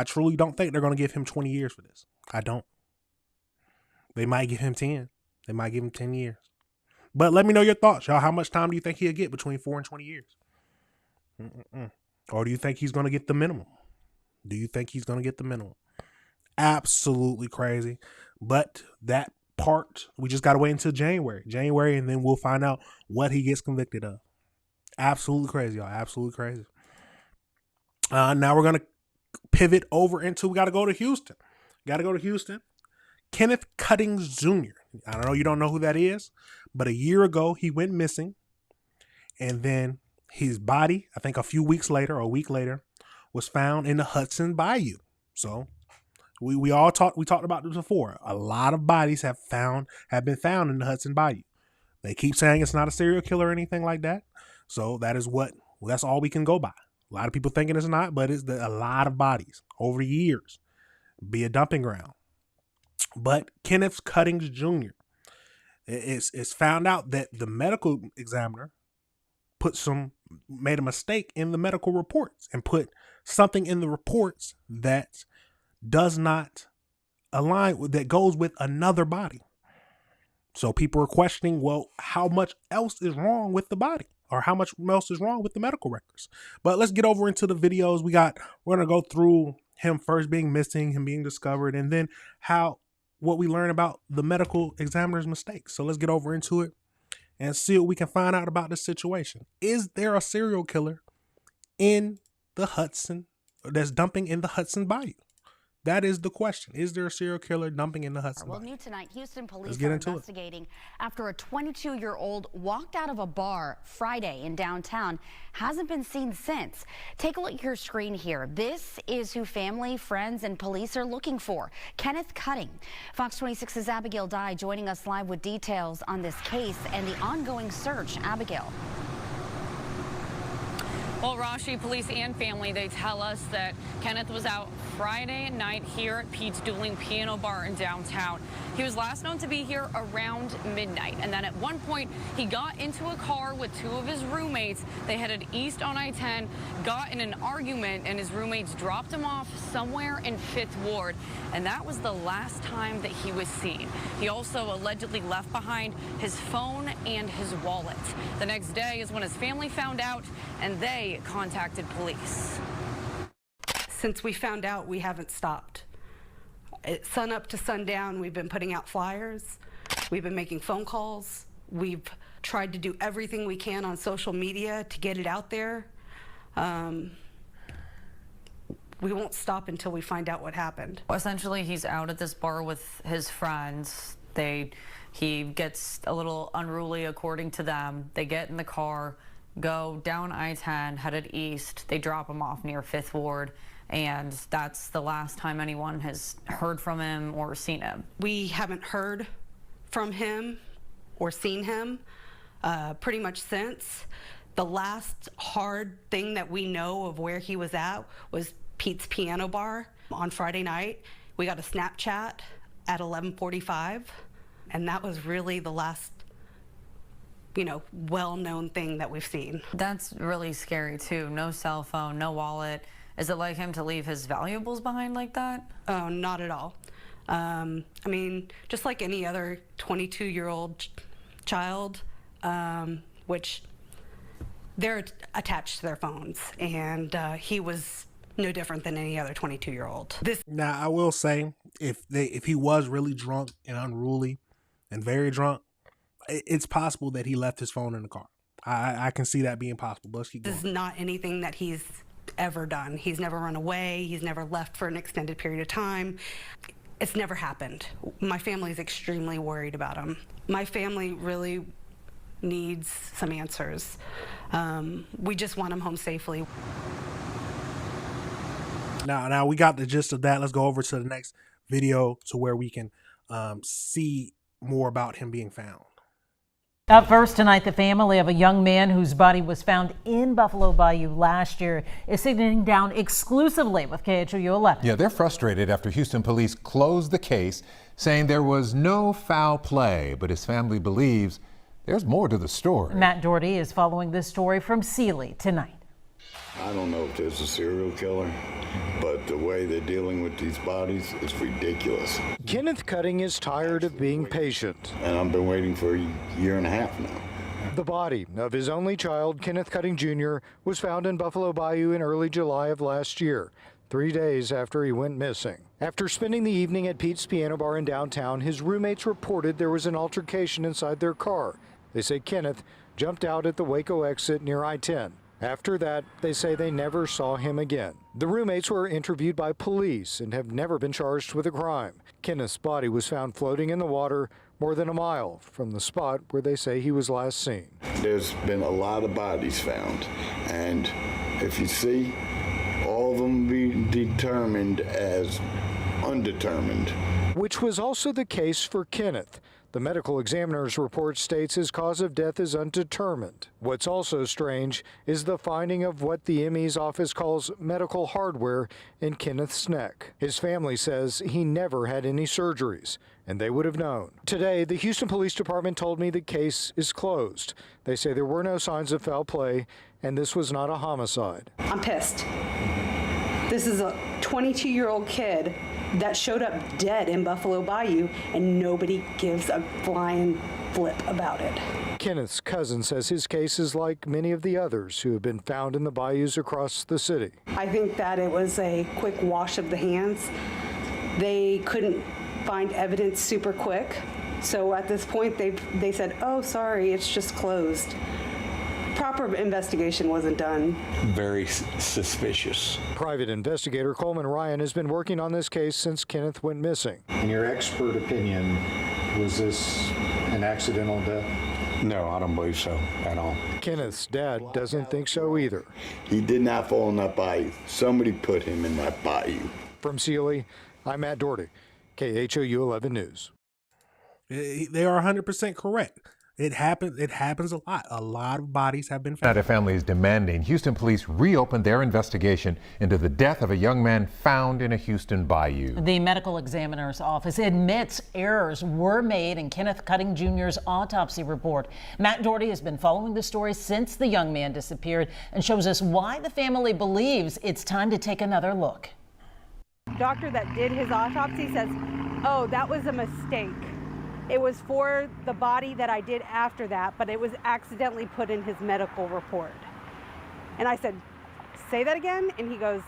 truly don't think they're going to give him 20 years for this. I don't. They might give him 10. They might give him 10 years. But let me know your thoughts, y'all. How much time do you think he'll get between 4 and 20 years? Or do you think he's going to get the minimum? Do you think he's going to get the minimum? Absolutely crazy. But that part, we just got to wait until January, and then we'll find out what he gets convicted of. Absolutely crazy, y'all. Absolutely crazy. Now we're going to pivot over into, we got to go to Houston. Kenneth Cuttings Jr. I know you don't know who that is, but a year ago he went missing, and then his body, I think a week later, was found in the Hudson Bayou. So we talked about this before. A lot of bodies have been found in the Hudson Bayou. They keep saying it's not a serial killer or anything like that. So that's all we can go by. A lot of people thinking it's not, but it's a lot of bodies over the years. Be a dumping ground. But Kenneth Cuttings Jr. It's found out that the medical examiner made a mistake in the medical reports and put something in the reports that does not align with, that goes with another body. So people are questioning, well, how much else is wrong with the body, or how much else is wrong with the medical records? But let's get over into the videos. We're going to go through him first being missing, him being discovered, and then what we learn about the medical examiner's mistakes. So let's get over into it and see what we can find out about this situation. Is there a serial killer in the Hudson that's dumping in the Hudson Bayou? That is the question. Is there a serial killer dumping in the Hudson Bayou? Well, new tonight, Houston police are investigating after a 22-year-old walked out of a bar Friday in downtown. Hasn't been seen since. Take a look at your screen here. This is who family, friends, and police are looking for. Kenneth Cutting. Fox 26's Abigail Dye joining us live with details on this case and the ongoing search. Abigail. Well, Rashi, police and family, they tell us that Kenneth was out Friday night here at Pete's Dueling Piano Bar in downtown. He was last known to be here around midnight, and then at one point he got into a car with two of his roommates. They headed east on I-10, got in an argument, and his roommates dropped him off somewhere in 5th Ward, and that was the last time that he was seen. He also allegedly left behind his phone and his wallet. The next day is when his family found out, and they contacted police. Since we found out, we haven't stopped. Sun up to sundown, we've been putting out flyers. We've been making phone calls. We've tried to do everything we can on social media to get it out there. We won't stop until we find out what happened. Essentially, he's out at this bar with his friends. He gets a little unruly, according to them. They get in the car, go down I-10, headed east. They drop him off near 5th Ward, and that's the last time anyone has heard from him or seen him. We haven't heard from him or seen him pretty much since. The last hard thing that we know of where he was at was Pete's Piano Bar on Friday night. We got a Snapchat at 11:45, and that was really the last well-known thing that we've seen. That's really scary too. No cell phone, no wallet. Is it like him to leave his valuables behind like that? Oh, not at all. I mean, just like any other 22-year-old child, which they're attached to their phones, and he was no different than any other 22-year-old. Now, I will say, if he was really drunk and unruly and very drunk, it's possible that he left his phone in the car. I can see that being possible. Let's keep going. This is not anything that he's ever done. He's never run away. He's never left for an extended period of time. It's never happened. My family is extremely worried about him. My family really needs some answers. We just want him home safely. Now we got the gist of that. Let's go over to the next video to where we can see more about him being found. Up first tonight, the family of a young man whose body was found in Buffalo Bayou last year is sitting down exclusively with KHOU 11. Yeah, they're frustrated after Houston police closed the case, saying there was no foul play, but his family believes there's more to the story. Matt Doherty is following this story from Sealy tonight. I don't know if there's a serial killer, but the way they're dealing with these bodies is ridiculous. Kenneth Cutting is tired of being patient. And I've been waiting for a year and a half now. The body of his only child, Kenneth Cutting Jr., was found in Buffalo Bayou in early July of last year, 3 days after he went missing. After spending the evening at Pete's Piano Bar in downtown, his roommates reported there was an altercation inside their car. They say Kenneth jumped out at the Waco exit near I-10. After that, they say they never saw him again. The roommates were interviewed by police and have never been charged with a crime. Kenneth's body was found floating in the water more than a mile from the spot where they say he was last seen. There's been a lot of bodies found, and if you see, all of them be determined as undetermined. Which was also the case for Kenneth. The medical examiner's report states his cause of death is undetermined. What's also strange is the finding of what the ME's office calls medical hardware in Kenneth's neck. His family says he never had any surgeries, and they would have known. Today, the Houston Police Department told me the case is closed. They say there were no signs of foul play, and this was not a homicide. I'm pissed. This is a 22-year-old kid that showed up dead in Buffalo Bayou, and nobody gives a flying flip about it. Kenneth's cousin says his case is like many of the others who have been found in the bayous across the city. I think that it was a quick wash of the hands. They couldn't find evidence super quick, so at this point they said, oh, sorry, it's just closed. Proper investigation wasn't done. Very suspicious. Private investigator Coleman Ryan has been working on this case since Kenneth went missing. In your expert opinion, was this an accidental death? No, I don't believe so at all. Kenneth's dad doesn't think so either. He did not fall in that bayou. Somebody put him in that bayou. From Sealy, I'm Matt Doherty, KHOU 11 News. They are 100% correct. It happens a lot. A lot of bodies have been found. Now, the family is demanding Houston police reopen their investigation into the death of a young man found in a Houston bayou. The medical examiner's office admits errors were made in Kenneth Cutting Jr.'s autopsy report. Matt Doherty has been following the story since the young man disappeared and shows us why the family believes it's time to take another look. Doctor that did his autopsy says, oh, that was a mistake. It was for the body that I did after that, but it was accidentally put in his medical report. And I said, say that again? And he goes,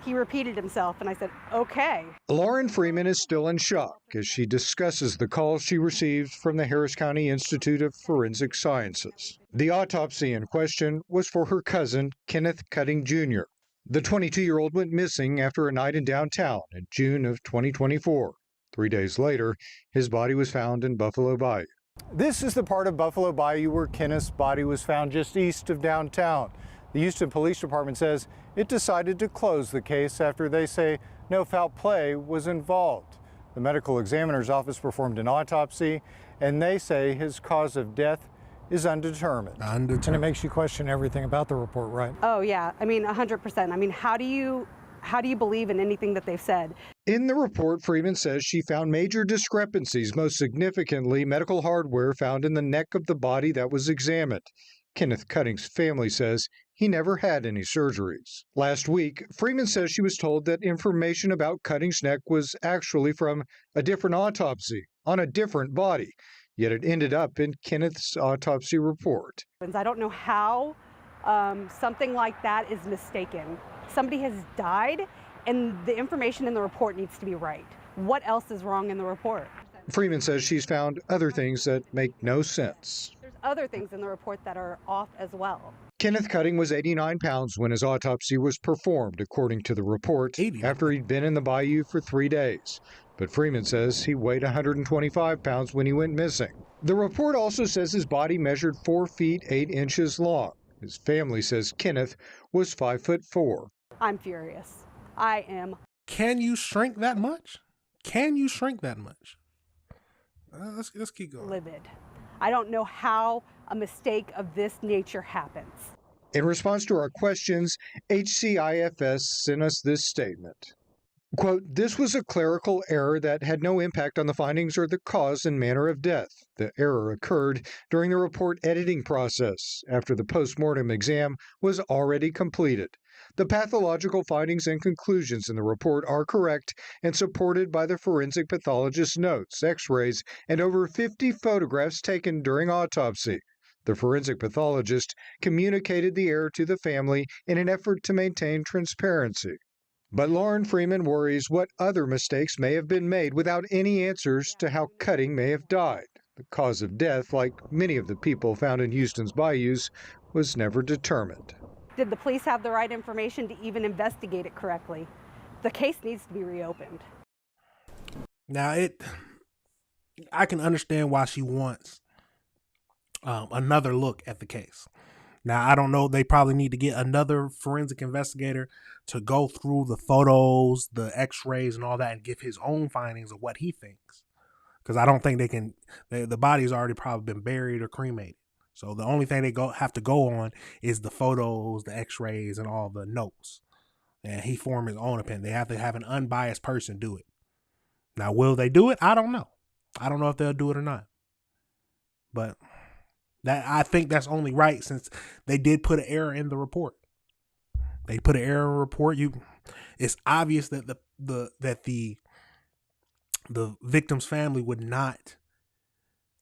he repeated himself. And I said, okay. Lauren Freeman is still in shock as she discusses the call she received from the Harris County Institute of Forensic Sciences. The autopsy in question was for her cousin, Kenneth Cutting Jr. The 22-year-old went missing after a night in downtown in June of 2024. 3 days later, his body was found in Buffalo Bayou. This is the part of Buffalo Bayou where Kenneth's body was found just east of downtown. The Houston Police Department says it decided to close the case after they say no foul play was involved. The medical examiner's office performed an autopsy, and they say his cause of death is undetermined. And it makes you question everything about the report, right? Oh, yeah. I mean, 100%. I mean, how do you believe in anything that they've said? In the report, Freeman says she found major discrepancies, most significantly medical hardware found in the neck of the body that was examined. Kenneth Cutting's family says he never had any surgeries. Last week, Freeman says she was told that information about Cutting's neck was actually from a different autopsy on a different body, yet it ended up in Kenneth's autopsy report. I don't know how something like that is mistaken. Somebody has died, and the information in the report needs to be right. What else is wrong in the report? Freeman says she's found other things that make no sense. There's other things in the report that are off as well. Kenneth Cutting was 89 pounds when his autopsy was performed, according to the report, after he'd been in the bayou for 3 days. But Freeman says he weighed 125 pounds when he went missing. The report also says his body measured 4 feet 8 inches long. His family says Kenneth was 5'4". I'm furious. I am. Can you shrink that much? Can you shrink that much? Let's keep going. Livid. I don't know how a mistake of this nature happens. In response to our questions, HCIFS sent us this statement. Quote, "This was a clerical error that had no impact on the findings or the cause and manner of death. The error occurred during the report editing process after the post-mortem exam was already completed. The pathological findings and conclusions in the report are correct and supported by the forensic pathologist's notes, x-rays, and over 50 photographs taken during autopsy. The forensic pathologist communicated the error to the family in an effort to maintain transparency." But Lauren Freeman worries what other mistakes may have been made without any answers to how Cutting may have died. The cause of death, like many of the people found in Houston's bayous, was never determined. Did the police have the right information to even investigate it correctly? The case needs to be reopened. Now, I can understand why she wants another look at the case. Now, I don't know. They probably need to get another forensic investigator to go through the photos, the x-rays, and all that and give his own findings of what he thinks. Because I don't think they can, the body's already probably been buried or cremated. So the only thing they have to go on is the photos, the x-rays, and all the notes. And he formed his own opinion. They have to have an unbiased person do it. Now, will they do it? I don't know. I don't know if they'll do it or not. But I think that's only right since they did put an error in the report. They put an error in the report. It's obvious that the victim's family would not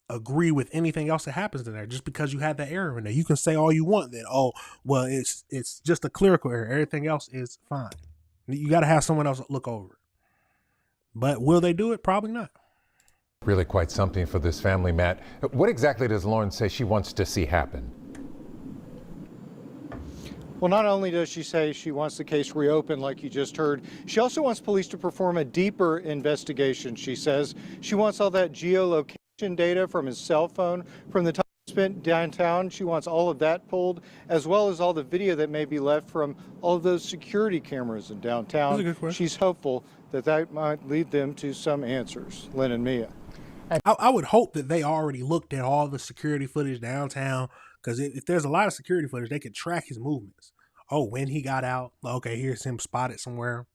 agree with anything else that happens in there just because you had that error in there. You can say all you want that, oh, well, it's just a clerical error. Everything else is fine. You got to have someone else look over it. But will they do it? Probably not. Really quite something for this family, Matt. What exactly does Lauren say she wants to see happen? Well, not only does she say she wants the case reopened, like you just heard, she also wants police to perform a deeper investigation. She says she wants all that geolocation data from his cell phone from the time spent downtown. She wants all of that pulled, as well as all the video that may be left from all of those security cameras in downtown. That's a good question. She's hopeful that might lead them to some answers. Lynn and Mia. I would hope that they already looked at all the security footage downtown, because if there's a lot of security footage, they could track his movements. Oh, when he got out, okay, here's him spotted somewhere.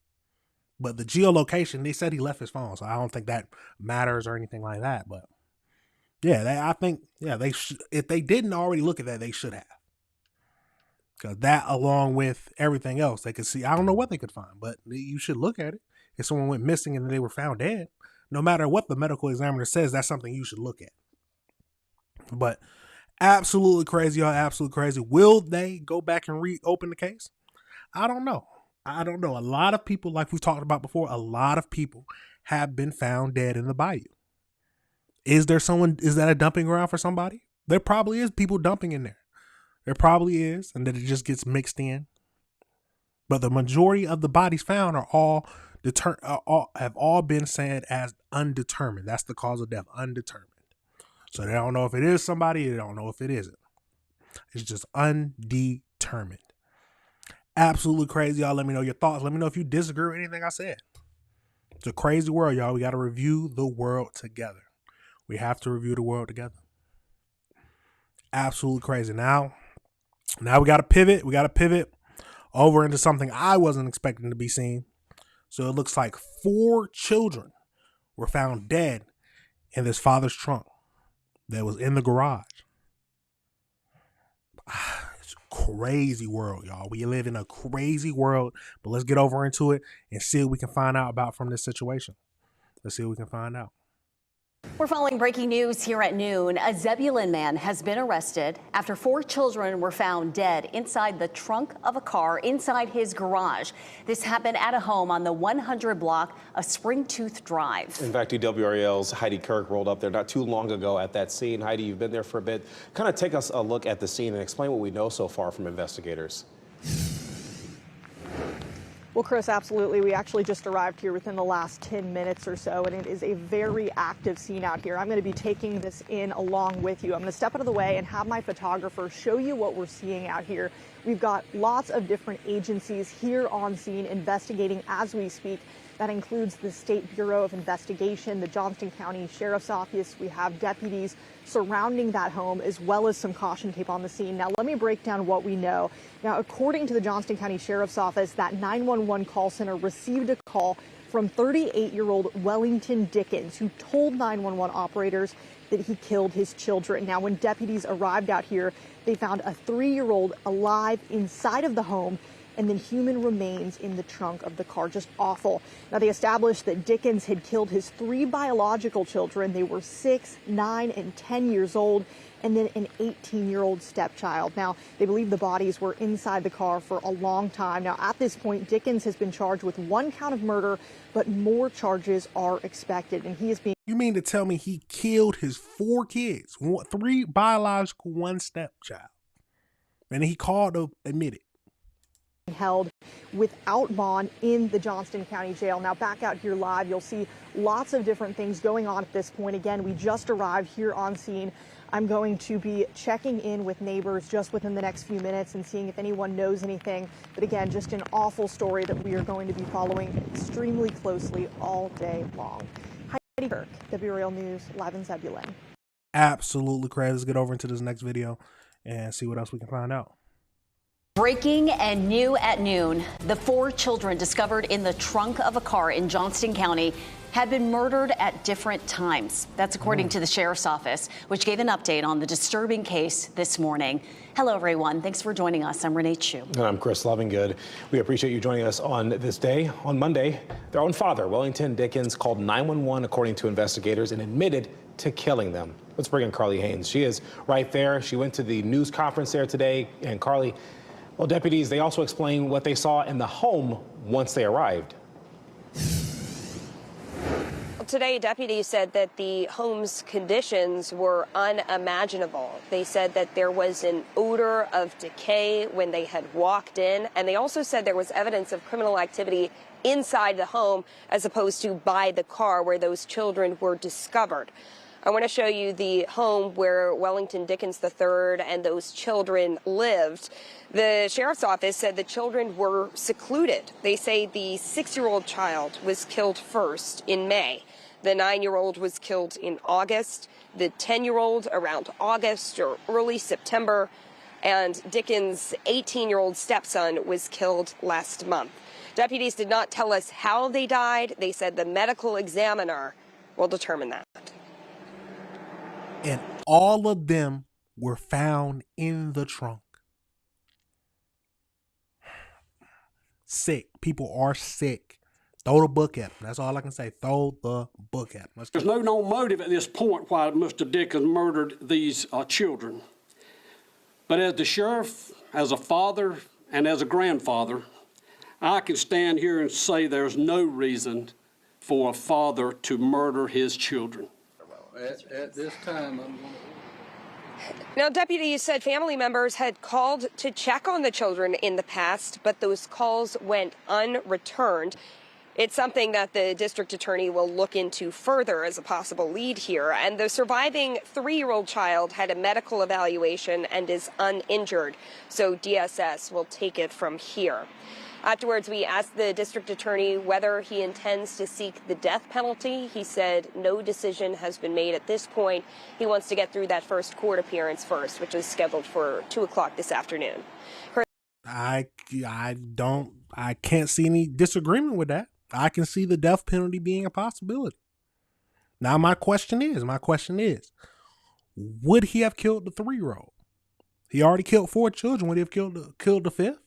But the geolocation, they said he left his phone, so I don't think that matters or anything like that. But yeah, I think they should. If they didn't already look at that, they should have. Because that, along with everything else, they could see. I don't know what they could find, but you should look at it. If someone went missing and they were found dead, no matter what the medical examiner says, that's something you should look at. But absolutely crazy, y'all. Absolutely crazy. Will they go back and reopen the case? I don't know. I don't know. A lot of people, like we talked about before, a lot of people have been found dead in the bayou. Is that a dumping ground for somebody? There probably is people dumping in there. There probably is, and that it just gets mixed in. But the majority of the bodies found have all been said as undetermined. That's the cause of death, undetermined. So they don't know if it is somebody, they don't know if it isn't. It's just undetermined. Absolutely crazy, y'all. Let me know your thoughts. Let me know if you disagree with anything I said. It's a crazy world, y'all. We got to review the world together. We have to review the world together. Absolutely crazy. Now we got to pivot. We got to pivot over into something I wasn't expecting to be seen. So it looks like 4 children were found dead in this father's trunk that was in the garage. crazy world, y'all. We live in a crazy world, but let's get over into it and see what we can find out about from this situation. Let's see what we can find out. We're following breaking news here at noon. A Zebulon man has been arrested after 4 children were found dead inside the trunk of a car inside his garage. This happened at a home on the 100 block of Springtooth Drive. In fact, WRAL's Heidi Kirk rolled up there not too long ago at that scene. Heidi, you've been there for a bit. Kind of take us a look at the scene and explain what we know so far from investigators. Well, Chris, absolutely. We actually just arrived here within the last 10 minutes or so, and it is a very active scene out here. I'm going to be taking this in along with you. I'm going to step out of the way and have my photographer show you what we're seeing out here. We've got lots of different agencies here on scene investigating as we speak. That includes the State Bureau of Investigation, the Johnston County Sheriff's Office. We have deputies surrounding that home, as well as some caution tape on the scene. Now, let me break down what we know. Now, according to the Johnston County Sheriff's Office, that 911 call center received a call from 38-year-old Wellington Dickens, who told 911 operators that he killed his children. Now, when deputies arrived out here, they found a 3-year-old alive inside of the home, and then human remains in the trunk of the car. Just awful. Now, they established that Dickens had killed his 3 biological children. They were 6, 9, and 10 years old, and then an 18-year-old stepchild. Now, they believe the bodies were inside the car for a long time. Now, at this point, Dickens has been charged with 1 count of murder, but more charges are expected, and he is being... You mean to tell me he killed his 4 kids, 3 biological, 1 stepchild, and he called to admit it? Held without bond in the Johnston County Jail. Now, back out here live, you'll see lots of different things going on at this point. Again, we just arrived here on scene. I'm going to be checking in with neighbors just within the next few minutes and seeing if anyone knows anything. But again, just an awful story that we are going to be following extremely closely all day long. Heidi Kirk, WRAL News, live in Zebulon. Absolutely crazy. Let's get over into this next video and see what else we can find out. Breaking and new at noon, the 4 children discovered in the trunk of a car in Johnston County had been murdered at different times. That's according to the Sheriff's Office, which gave an update on the disturbing case this morning. Hello, everyone. Thanks for joining us. I'm Renee Chu. And I'm Chris Lovingood. We appreciate you joining us on this day. On Monday, their own father, Wellington Dickens, called 911 according to investigators and admitted to killing them. Let's bring in Carly Haynes. She is right there. She went to the news conference there today. And Carly, well, deputies, they also explained what they saw in the home once they arrived. Today, deputies said that the home's conditions were unimaginable. They said that there was an odor of decay when they had walked in, and they also said there was evidence of criminal activity inside the home as opposed to by the car where those children were discovered. I want to show you the home where Wellington Dickens III and those children lived. The Sheriff's Office said the children were secluded. They say the 6-year-old child was killed first in May. The 9-year-old was killed in August. The 10-year-old around August or early September. And Dickens' 18-year-old stepson was killed last month. Deputies did not tell us how they died. They said the medical examiner will determine that. And all of them were found in the trunk. Sick. People are sick. Throw the book at them. That's all I can say. Throw the book at them. There's no known motive at this point why Mr. Dickens murdered these children. But as the sheriff, as a father, and as a grandfather, I can stand here and say there's no reason for a father to murder his children. At this time, I'm going to... Now, deputies said family members had called to check on the children in the past, but those calls went unreturned. It's something that the district attorney will look into further as a possible lead here. And the surviving 3-year-old child had a medical evaluation and is uninjured, so DSS will take it from here. Afterwards, we asked the district attorney whether he intends to seek the death penalty. He said no decision has been made at this point. He wants to get through that first court appearance first, which is scheduled for 2 o'clock this afternoon. I can't see any disagreement with that. I can see the death penalty being a possibility. Now, my question is, would he have killed the 3-year-old? He already killed 4 children. Would he have killed the 5th?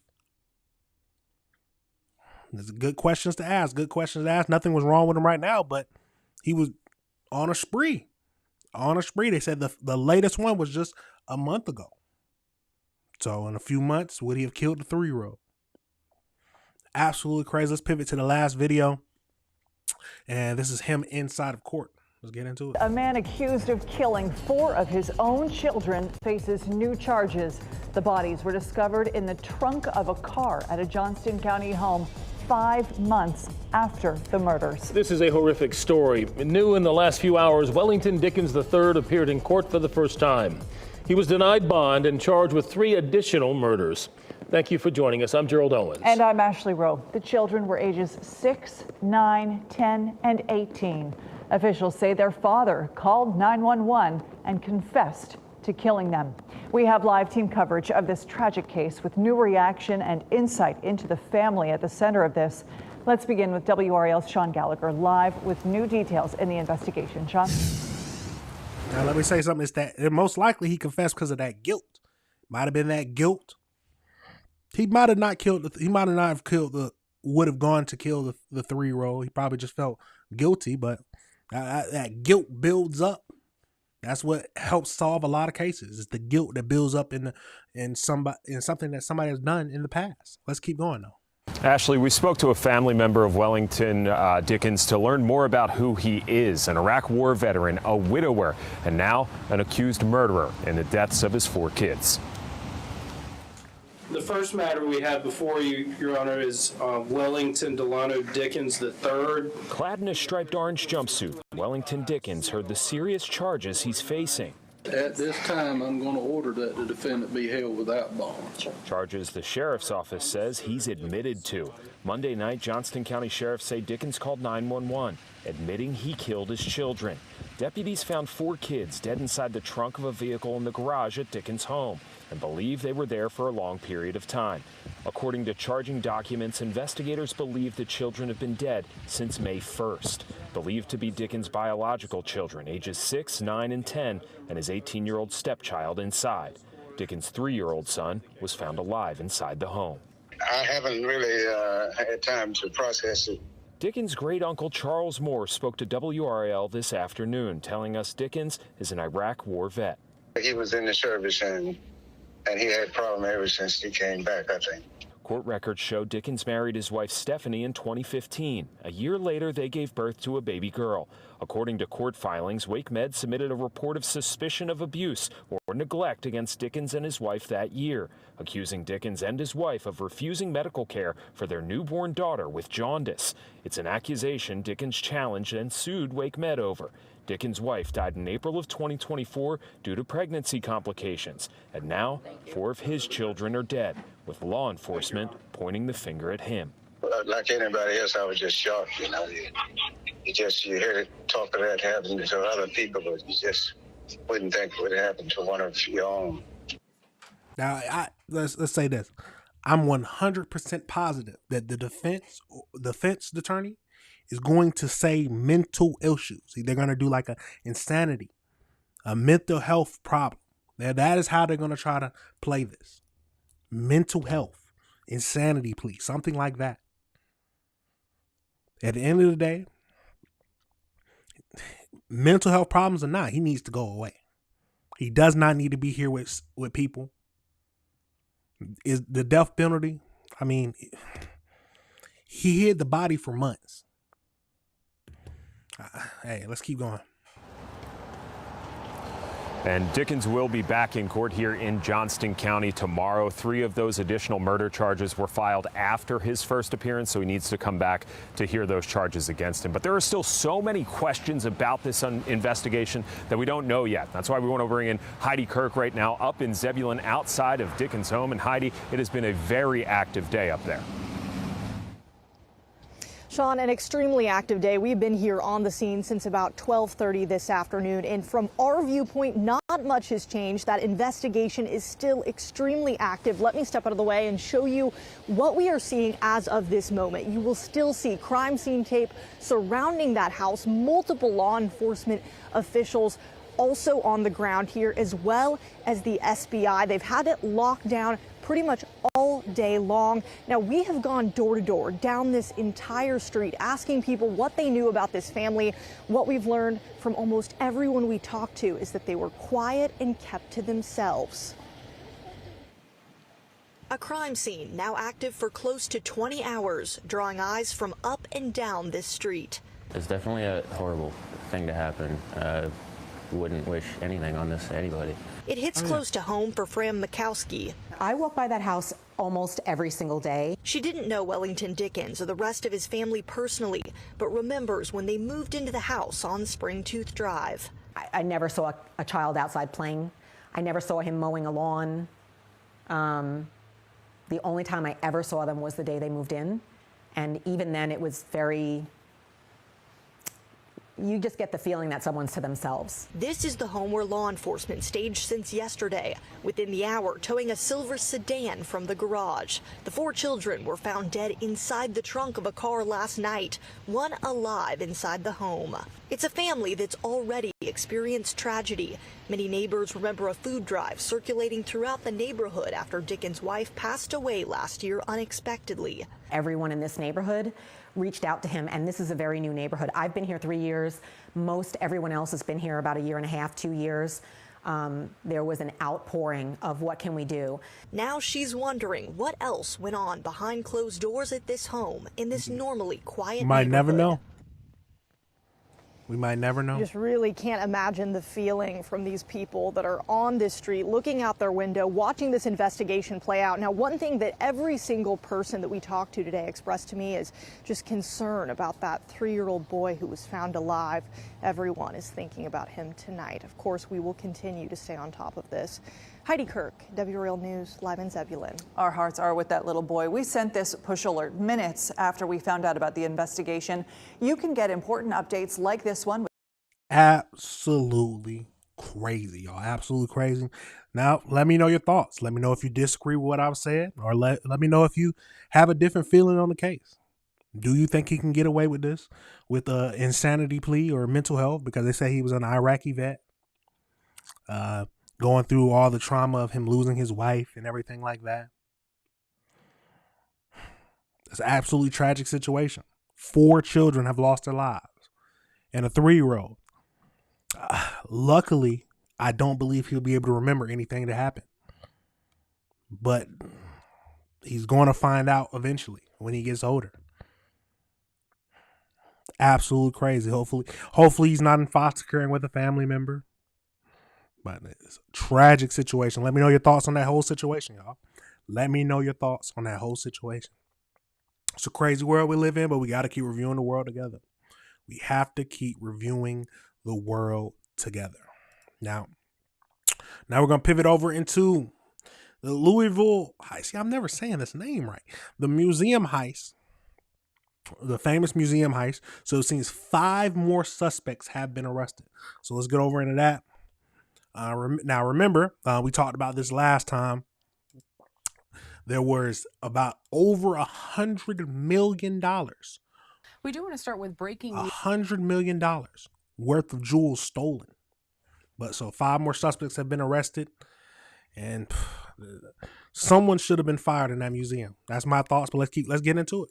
There's good questions to ask. Good questions to ask. Nothing was wrong with him right now, but he was on a spree. On a spree. They said the latest one was just a month ago. So in a few months, would he have killed the 3-year-old? Absolutely crazy. Let's pivot to the last video. And this is him inside of court. Let's get into it. A man accused of killing 4 of his own children faces new charges. The bodies were discovered in the trunk of a car at a Johnston County home 5 months after the murders. This is a horrific story. New in the last few hours, Wellington Dickens III appeared in court for the first time. He was denied bond and charged with 3 additional murders. Thank you for joining us. I'm Gerald Owens. And I'm Ashley Rowe. The children were ages 6, 9, 10, and 18. Officials say their father called 911 and confessed to killing them. We have live team coverage of this tragic case with new reaction and insight into the family at the center of this. Let's begin with WRAL's Sean Gallagher live with new details in the investigation. Sean? Now, let me say something. It's that most likely he confessed because of that guilt. Might have been that guilt. He might have not killed. He might have not have killed would have gone to kill the 3-year-old. He probably just felt guilty, but that guilt builds up. That's what helps solve a lot of cases. It's the guilt that builds up in something that somebody has done in the past. Let's keep going though. Ashley, we spoke to a family member of Wellington Dickens to learn more about who he is, an Iraq war veteran, a widower, and now an accused murderer in the deaths of his 4 kids. The first matter we have before you, Your Honor, is Wellington Delano Dickens III. Clad in a striped orange jumpsuit, Wellington Dickens heard the serious charges he's facing. At this time, I'm going to order that the defendant be held without bond. Charges the sheriff's office says he's admitted to. Monday night, Johnston County sheriffs say Dickens called 911, admitting he killed his children. Deputies found 4 kids dead inside the trunk of a vehicle in the garage at Dickens' home and believe they were there for a long period of time. According to charging documents, investigators believe the children have been dead since May 1st. Believed to be Dickens' biological children, ages 6, 9, and 10, and his 18-year-old stepchild inside. Dickens' 3-year-old son was found alive inside the home. I haven't really had time to process it. Dickens' great-uncle Charles Moore spoke to WRAL this afternoon, telling us Dickens is an Iraq war vet. He was in the service and he had problems ever since he came back, I think. Court records show Dickens married his wife Stephanie in 2015. A year later, they gave birth to a baby girl. According to court filings, WakeMed submitted a report of suspicion of abuse or neglect against Dickens and his wife that year, accusing Dickens and his wife of refusing medical care for their newborn daughter with jaundice. It's an accusation Dickens challenged and sued WakeMed over. Dickens' wife died in April of 2024 due to pregnancy complications, and now 4 of his children are dead, with law enforcement pointing the finger at him. Like anybody else, I was just shocked, you know. You hear talk of that happening to other people, but you just wouldn't think it would happen to one of your own. Now, let's say this. I'm 100% positive that the defense attorney is going to say mental issues. They're going to do like a insanity, a mental health problem. That is how they're going to try to play this. Mental health, insanity plea, something like that. At the end of the day, mental health problems or not, he needs to go away. He does not need to be here with people. Is the death penalty? I mean, he hid the body for months. Hey, let's keep going. And Dickens will be back in court here in Johnston County tomorrow. 3 of those additional murder charges were filed after his first appearance, so he needs to come back to hear those charges against him. But there are still so many questions about this investigation that we don't know yet. That's why we want to bring in Heidi Kirk right now up in Zebulon outside of Dickens' home. And Heidi, it has been a very active day up there. Sean, an extremely active day. We've been here on the scene since about 12:30 this afternoon, and from our viewpoint, not much has changed. That investigation is still extremely active. Let me step out of the way and show you what we are seeing as of this moment. You will still see crime scene tape surrounding that house, multiple law enforcement officials also on the ground here, as well as the SBI. They've had it locked down pretty much all day long. Now, we have gone door to door down this entire street asking people what they knew about this family. What we've learned from almost everyone we talked to is that they were quiet and kept to themselves. A crime scene now active for close to 20 hours, drawing eyes from up and down this street. It's definitely a horrible thing to happen. Wouldn't wish anything on this to anybody. It hits close to home for Fran Mikowski. I walk by that house almost every single day. She didn't know Wellington Dickens or the rest of his family personally, but remembers when they moved into the house on Springtooth Drive. I never saw a child outside playing. I never saw him mowing a lawn. The only time I ever saw them was the day they moved in. And even then it was you just get the feeling that someone's to themselves. This is the home where law enforcement staged since yesterday. Within the hour, towing a silver sedan from the garage. The 4 children were found dead inside the trunk of a car last night, one alive inside the home. It's a family that's already experienced tragedy. Many neighbors remember a food drive circulating throughout the neighborhood after Dickens' wife passed away last year unexpectedly. Everyone in this neighborhood reached out to him, and this is a very new neighborhood. I've been here 3 years. Most everyone else has been here about 1.5 years, 2 years. There was an outpouring of what can we do. Now she's wondering what else went on behind closed doors at this home in this normally quiet Might never neighborhood. know. We might never know. You just really can't imagine the feeling from these people that are on this street, looking out their window, watching this investigation play out. Now, one thing that every single person that we talked to today expressed to me is just concern about that 3-year-old boy who was found alive. Everyone is thinking about him tonight. Of course, we will continue to stay on top of this. Heidi Kirk, WRL News, live in Zebulon. Our hearts are with that little boy. We sent this push alert minutes after we found out about the investigation. You can get important updates like this one. Absolutely crazy, y'all. Absolutely crazy. Now, let me know your thoughts. Let me know if you disagree with what I've said, or let me know if you have a different feeling on the case. Do you think he can get away with this, with an insanity plea or mental health? Because they say he was an Iraqi vet. Going through all the trauma of him losing his wife and everything like that. It's an absolutely tragic situation. 4 children have lost their lives and a 3-year-old. Luckily, I don't believe he'll be able to remember anything that happened. But he's going to find out eventually when he gets older. Absolutely crazy. Hopefully he's not in foster care with a family member. But it's a tragic situation. Let me know your thoughts on that whole situation, y'all. Let me know your thoughts on that whole situation. It's a crazy world we live in, but we got to keep reviewing the world together. We have to keep reviewing the world together. Now we're going to pivot over into the Louisville heist. See, I'm never saying this name right. The museum heist. The famous museum heist. So it seems 5 more suspects have been arrested. So let's get over into that. Now, remember, we talked about this last time. There was about over $100 million. We do want to start with breaking news. $100 million worth of jewels stolen. But so 5 more suspects have been arrested, and someone should have been fired in that museum. That's my thoughts, but let's get into it.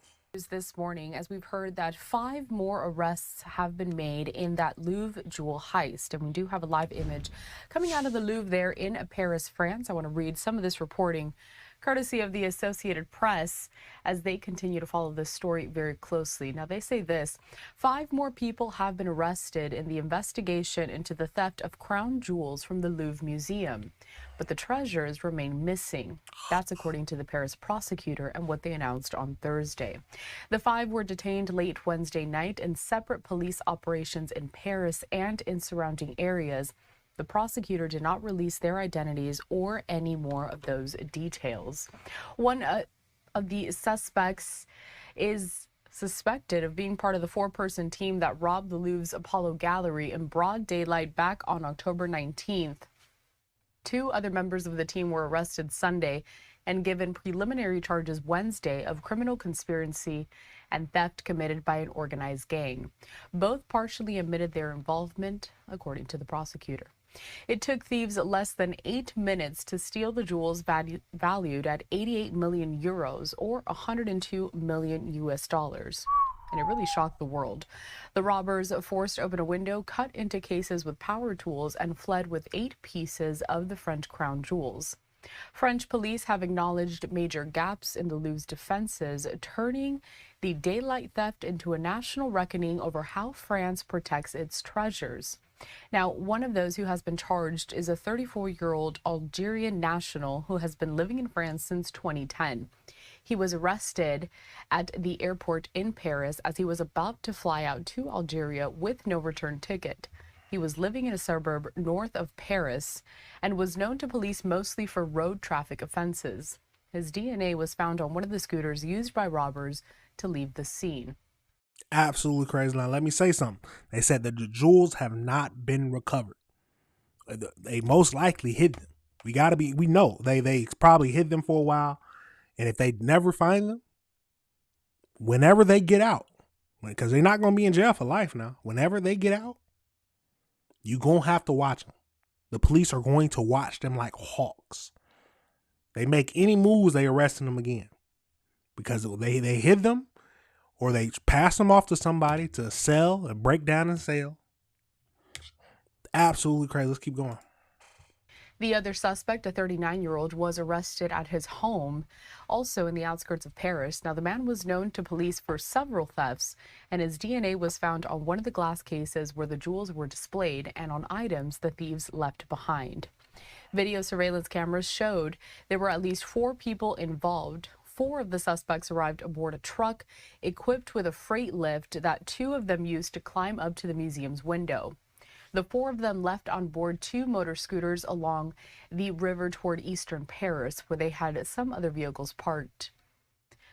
This morning, as we've heard that 5 more arrests have been made in that Louvre jewel heist. And we do have a live image coming out of the Louvre there in Paris, France. I want to read some of this reporting courtesy of the Associated Press as they continue to follow this story very closely. Now, they say this: 5 more people have been arrested in the investigation into the theft of crown jewels from the Louvre Museum. But the treasures remain missing. That's according to the Paris prosecutor and what they announced on Thursday. The 5 were detained late Wednesday night in separate police operations in Paris and in surrounding areas. The prosecutor did not release their identities or any more of those details. One of the suspects is suspected of being part of the 4-person team that robbed the Louvre's Apollo Gallery in broad daylight back on October 19th. 2 other members of the team were arrested Sunday and given preliminary charges Wednesday of criminal conspiracy and theft committed by an organized gang. Both partially admitted their involvement, according to the prosecutor. It took thieves less than 8 minutes to steal the jewels valued at 88 million euros or 102 million US dollars. And it really shocked the world. The robbers forced open a window, cut into cases with power tools, and fled with 8 pieces of the French crown jewels. French police have acknowledged major gaps in the Louvre's defenses, turning the daylight theft into a national reckoning over how France protects its treasures. Now, one of those who has been charged is a 34-year-old Algerian national who has been living in France since 2010. He was arrested at the airport in Paris as he was about to fly out to Algeria with no return ticket. He was living in a suburb north of Paris and was known to police mostly for road traffic offenses. His DNA was found on one of the scooters used by robbers to leave the scene. Absolutely crazy. Now, let me say something. They said that the jewels have not been recovered. They most likely hid them. We know they probably hid them for a while. And if they never find them, whenever they get out, because they're not going to be in jail for life now, whenever they get out, you're going to have to watch them. The police are going to watch them like hawks. They make any moves, they arresting them again. Because they hid them or they pass them off to somebody to sell and break down and sell. Absolutely crazy. Let's keep going. The other suspect, a 39-year-old, was arrested at his home, also in the outskirts of Paris. Now, the man was known to police for several thefts, and his DNA was found on one of the glass cases where the jewels were displayed and on items the thieves left behind. Video surveillance cameras showed there were at least 4 people involved. 4 of the suspects arrived aboard a truck equipped with a freight lift that 2 of them used to climb up to the museum's window. The 4 of them left on board 2 motor scooters along the river toward eastern Paris, where they had some other vehicles parked.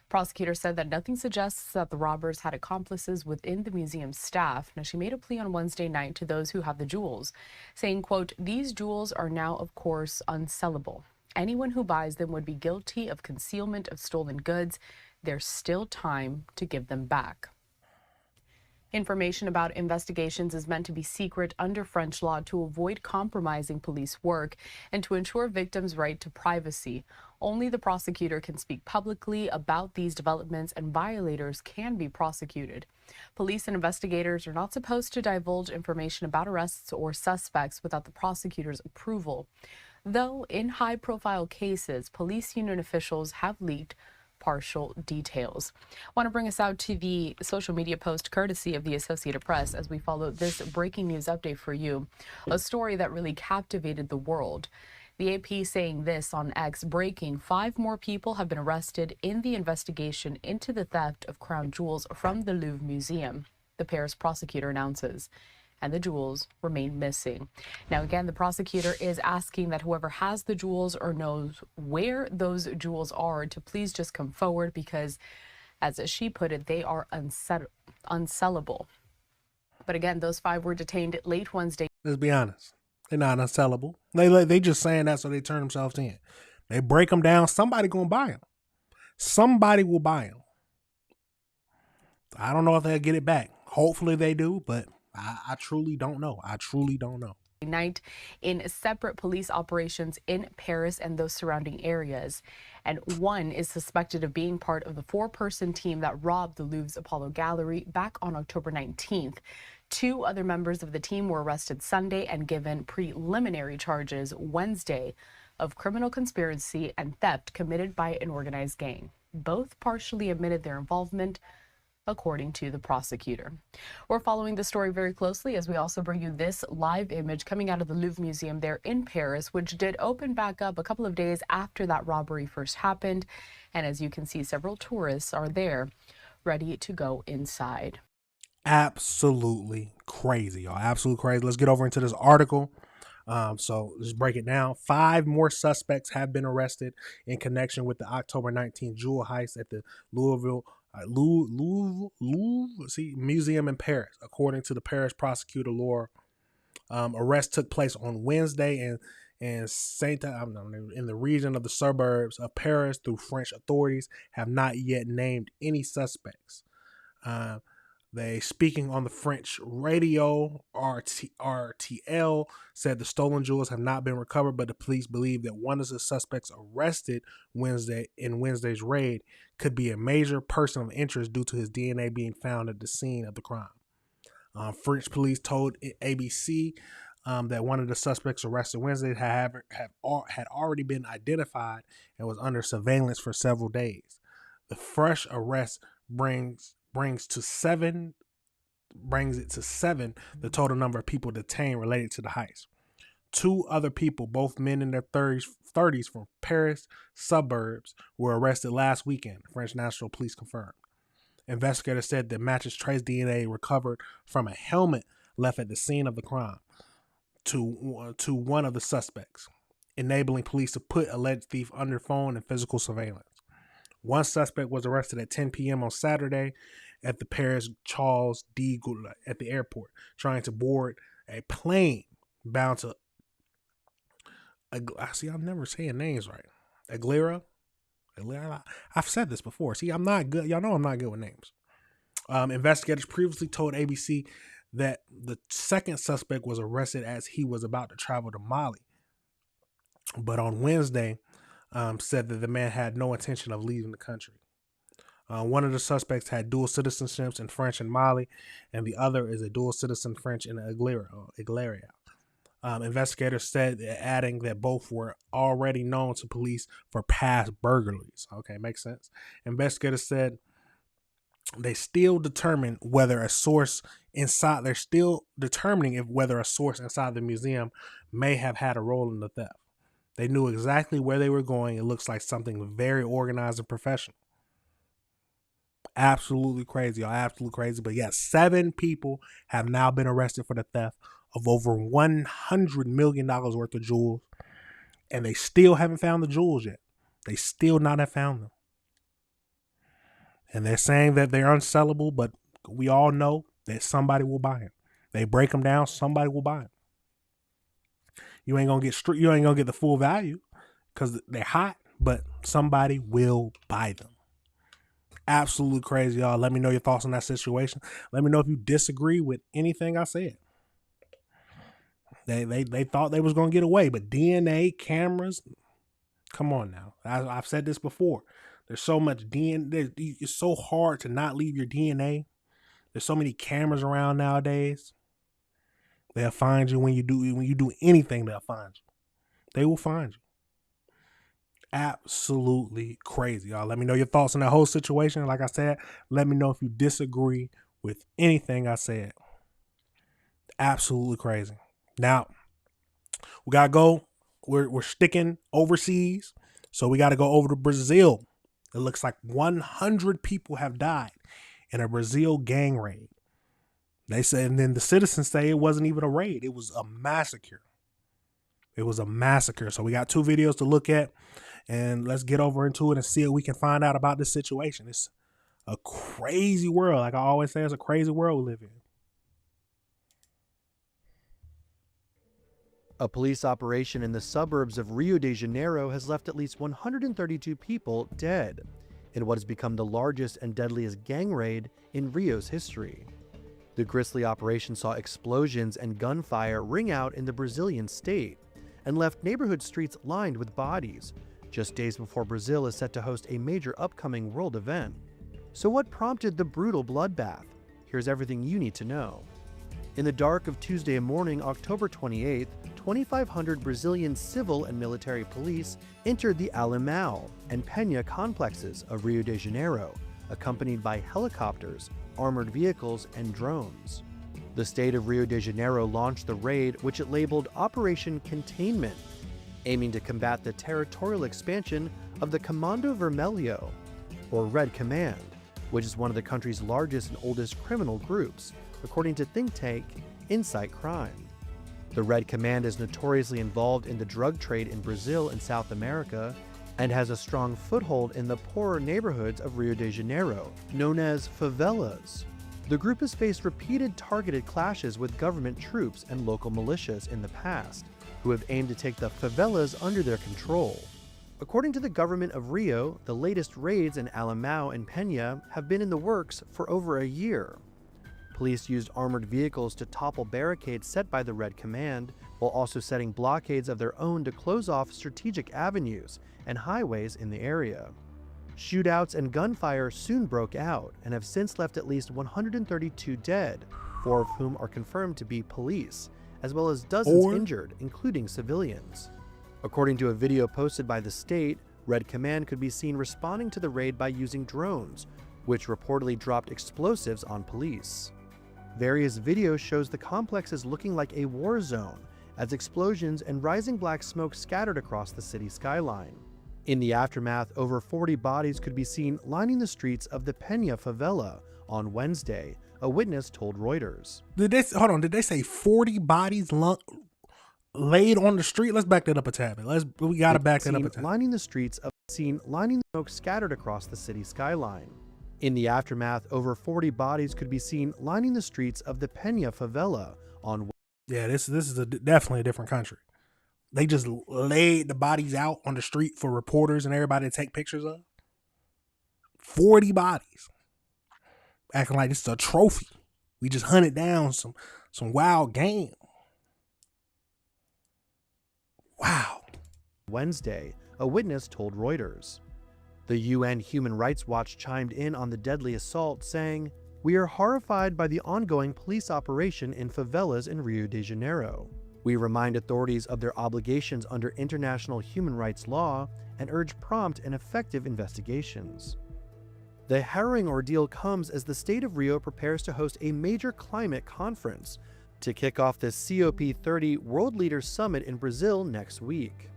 Prosecutors said that nothing suggests that the robbers had accomplices within the museum's staff. Now, she made a plea on Wednesday night to those who have the jewels, saying, quote, "These jewels are now, of course, unsellable. Anyone who buys them would be guilty of concealment of stolen goods. There's still time to give them back." Information about investigations is meant to be secret under French law to avoid compromising police work and to ensure victims' right to privacy. Only the prosecutor can speak publicly about these developments, and violators can be prosecuted. Police and investigators are not supposed to divulge information about arrests or suspects without the prosecutor's approval. Though in high-profile cases, police union officials have leaked partial details. I want to bring us out to the social media post courtesy of the Associated Press as we follow this breaking news update for you, a story that really captivated the world. The AP saying this on X, breaking: 5 more people have been arrested in the investigation into the theft of crown jewels from the Louvre Museum, the Paris prosecutor announces, and the jewels remain missing. Now, again, the prosecutor is asking that whoever has the jewels or knows where those jewels are to please just come forward because, as she put it, they are unsellable. But again, those 5 were detained late Wednesday. Let's be honest. They're not unsellable. They just saying that so they turn themselves in. They break them down. Somebody going to buy them. Somebody will buy them. I don't know if they'll get it back. Hopefully they do, but I truly don't know. I truly don't know. Night in separate police operations in Paris and those surrounding areas. And one is suspected of being part of the 4-person team that robbed the Louvre's Apollo Gallery back on October 19th. 2 other members of the team were arrested Sunday and given preliminary charges Wednesday of criminal conspiracy and theft committed by an organized gang. Both partially admitted their involvement, according to the prosecutor. We're following the story very closely as we also bring you this live image coming out of the Louvre Museum there in Paris, which did open back up a couple of days after that robbery first happened. And as you can see, several tourists are there ready to go inside. Absolutely crazy, y'all. Absolutely crazy. Let's get over into this article. So let's break it down. 5 more suspects have been arrested in connection with the October 19th jewel heist at the Louvre Museum in Paris, according to the Paris prosecutor Laura. Arrest took place on Wednesday, and and in the region of the suburbs of Paris through French authorities have not yet named any suspects. They, speaking on the French radio, RTL, said the stolen jewels have not been recovered, but the police believe that one of the suspects arrested in Wednesday's raid could be a major person of interest due to his DNA being found at the scene of the crime. French police told ABC that one of the suspects arrested Wednesday had already been identified and was under surveillance for several days. The fresh arrest brings it to seven the total number of people detained related to the heist. 2 other people, both men in their 30s from Paris suburbs, were arrested last weekend, French National Police confirmed. Investigators said that matches trace DNA recovered from a helmet left at the scene of the crime to one of the suspects, enabling police to put alleged thief under phone and physical surveillance. One suspect was arrested at 10 p.m. on Saturday at the Paris Charles de Gaulle at the airport, trying to board a plane bound to I'm never saying names right. Aguilera. I've said this before. See, I'm not good. Y'all know I'm not good with names. Investigators previously told ABC that the second suspect was arrested as he was about to travel to Mali, but on Wednesday said that the man had no intention of leaving the country. One of the suspects had dual citizenships in French and Mali, and the other is a dual citizen French in Aguilera. Investigators said, adding that both were already known to police for past burglaries. Okay, makes sense. Investigators said they're still determining whether a source inside the museum may have had a role in the theft. They knew exactly where they were going. It looks like something very organized and professional. Absolutely crazy, y'all. Absolutely crazy. But yeah, 7 people have now been arrested for the theft of over $100 million worth of jewels. And they still haven't found the jewels yet. They still not have found them. And they're saying that they're unsellable, but we all know that somebody will buy them. They break them down, somebody will buy them. You ain't gonna get the full value because they're hot, but somebody will buy them. Absolutely crazy, y'all. Let me know your thoughts on that situation. Let me know if you disagree with anything I said. They thought they was gonna get away, but DNA, cameras, come on now. I've said this before. There's so much DNA. It's so hard to not leave your DNA. There's so many cameras around nowadays. They'll find you when you do anything. They'll find you. They will find you. Absolutely crazy, y'all. Let me know your thoughts on that whole situation. Like I said, let me know if you disagree with anything I said. Absolutely crazy. Now, we gotta go. We're sticking overseas, so we gotta go over to Brazil. It looks like 100 people have died in a Brazil gang raid. They said, and then the citizens say it wasn't even a raid. It was a massacre. It was a massacre. So we got 2 videos to look at, and let's get over into it and see what we can find out about this situation. It's a crazy world. Like I always say, it's a crazy world we live in. A police operation in the suburbs of Rio de Janeiro has left at least 132 people dead in what has become the largest and deadliest gang raid in Rio's history. The grisly operation saw explosions and gunfire ring out in the Brazilian state and left neighborhood streets lined with bodies, just days before Brazil is set to host a major upcoming world event. So what prompted the brutal bloodbath? Here's everything you need to know. In the dark of Tuesday morning, October 28th, 2,500 Brazilian civil and military police entered the Alemão and Penha complexes of Rio de Janeiro, accompanied by helicopters, armored vehicles, and drones. The state of Rio de Janeiro launched the raid, which it labeled Operation Containment, aiming to combat the territorial expansion of the Comando Vermelho, or Red Command, which is one of the country's largest and oldest criminal groups, according to think tank Insight Crime. The Red Command is notoriously involved in the drug trade in Brazil and South America and has a strong foothold in the poorer neighborhoods of Rio de Janeiro, known as favelas. The group has faced repeated targeted clashes with government troops and local militias in the past, who who have aimed to take the favelas under their control. According to the government of Rio, the latest raids in Alemão and Peña have been in the works for over a year. Police used armored vehicles to topple barricades set by the Red Command, while also setting blockades of their own to close off strategic avenues and highways in the area. Shootouts and gunfire soon broke out and have since left at least 132 dead, 4 of whom are confirmed to be police, as well as dozens injured, including civilians. According to a video posted by the state, Red Command could be seen responding to the raid by using drones, which reportedly dropped explosives on police. Various videos shows the complex is looking like a war zone, as explosions and rising black smoke scattered across the city skyline. In the aftermath, over 40 bodies could be seen lining the streets of the Peña favela on Wednesday, a witness told Reuters. Did they say 40 bodies laid on the street? Let's back that up a tad bit. We gotta back that up a tad. Lining the streets of lining the smoke scattered across the city skyline. In the aftermath, over 40 bodies could be seen lining the streets of the Peña favela on. Yeah, this is definitely a different country. They just laid the bodies out on the street for reporters and everybody to take pictures of. 40 bodies, acting like it's a trophy. We just hunted down some wild game. Wow. Wednesday, a witness told Reuters. The UN Human Rights Watch chimed in on the deadly assault, saying, "We are horrified by the ongoing police operation in favelas in Rio de Janeiro. We remind authorities of their obligations under international human rights law and urge prompt and effective investigations." The harrowing ordeal comes as the state of Rio prepares to host a major climate conference to kick off the COP30 World Leaders Summit in Brazil next week.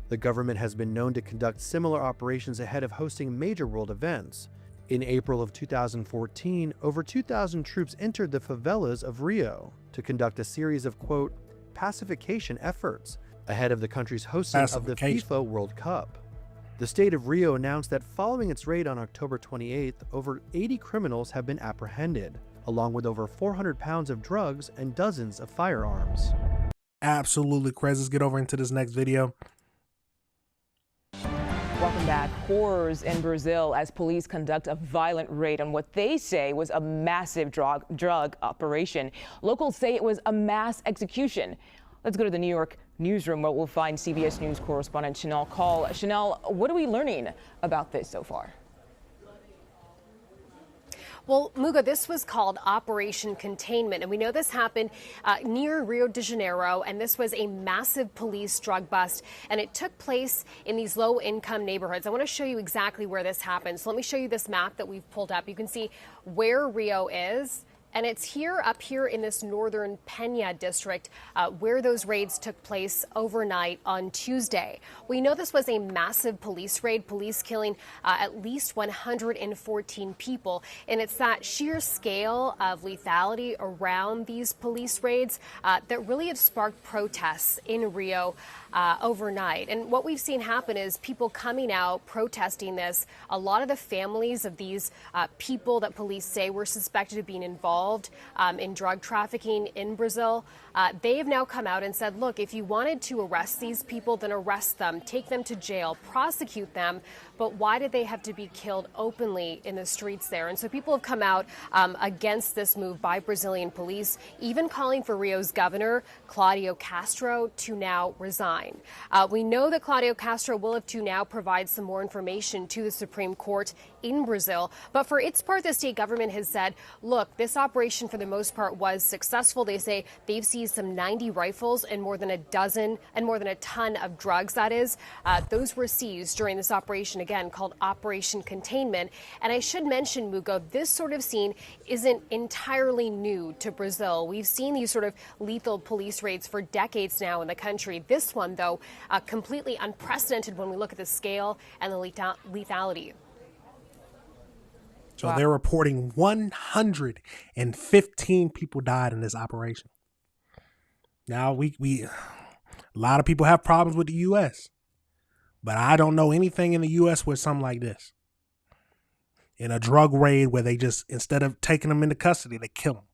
The government has been known to conduct similar operations ahead of hosting major world events. In April of 2014, over 2,000 troops entered the favelas of Rio to conduct a series of, quote, pacification efforts ahead of the country's hosting of the FIFA World Cup. The state of Rio announced that following its raid on October 28th, over 80 criminals have been apprehended, along with over 400 pounds of drugs and dozens of firearms. Absolutely, Krez. Let's get over into this next video. Welcome back. Horrors in Brazil as police conduct a violent raid on what they say was a massive drug operation. Locals say it was a mass execution. Let's go to the New York newsroom where we'll find CBS News correspondent Chanel Call. Chanel, what are we learning about this so far? Well, Muga, this was called Operation Containment, and we know this happened near Rio de Janeiro, and this was a massive police drug bust, and it took place in these low-income neighborhoods. I want to show you exactly where this happened. So let me show you this map that we've pulled up. You can see where Rio is. And it's up here in this northern Peña district where those raids took place overnight on Tuesday. We know this was a massive police raid, police killing at least 114 people. And it's that sheer scale of lethality around these police raids that really have sparked protests in Rio overnight. And what we've seen happen is people coming out protesting this. A lot of the families of these people that police say were suspected of being involved in drug trafficking in Brazil, they have now come out and said, look, if you wanted to arrest these people, then arrest them, take them to jail, prosecute them. But why did they have to be killed openly in the streets there? And so people have come out against this move by Brazilian police, even calling for Rio's governor, Claudio Castro, to now resign. We know that Claudio Castro will have to now provide some more information to the Supreme Court in Brazil. But for its part, the state government has said, look, this operation for the most part was successful. They say they've seized some 90 rifles and more than a ton of drugs, that is. Those were seized during this operation, again, called Operation Containment. And I should mention, Mugo, this sort of scene isn't entirely new to Brazil. We've seen these sort of lethal police raids for decades now in the country. This one, though, completely unprecedented when we look at the scale and the lethality. So they're reporting 115 people died in this operation. Now, a lot of people have problems with the U.S., but I don't know anything in the U.S. with something like this. In a drug raid where they just, instead of taking them into custody, they kill them.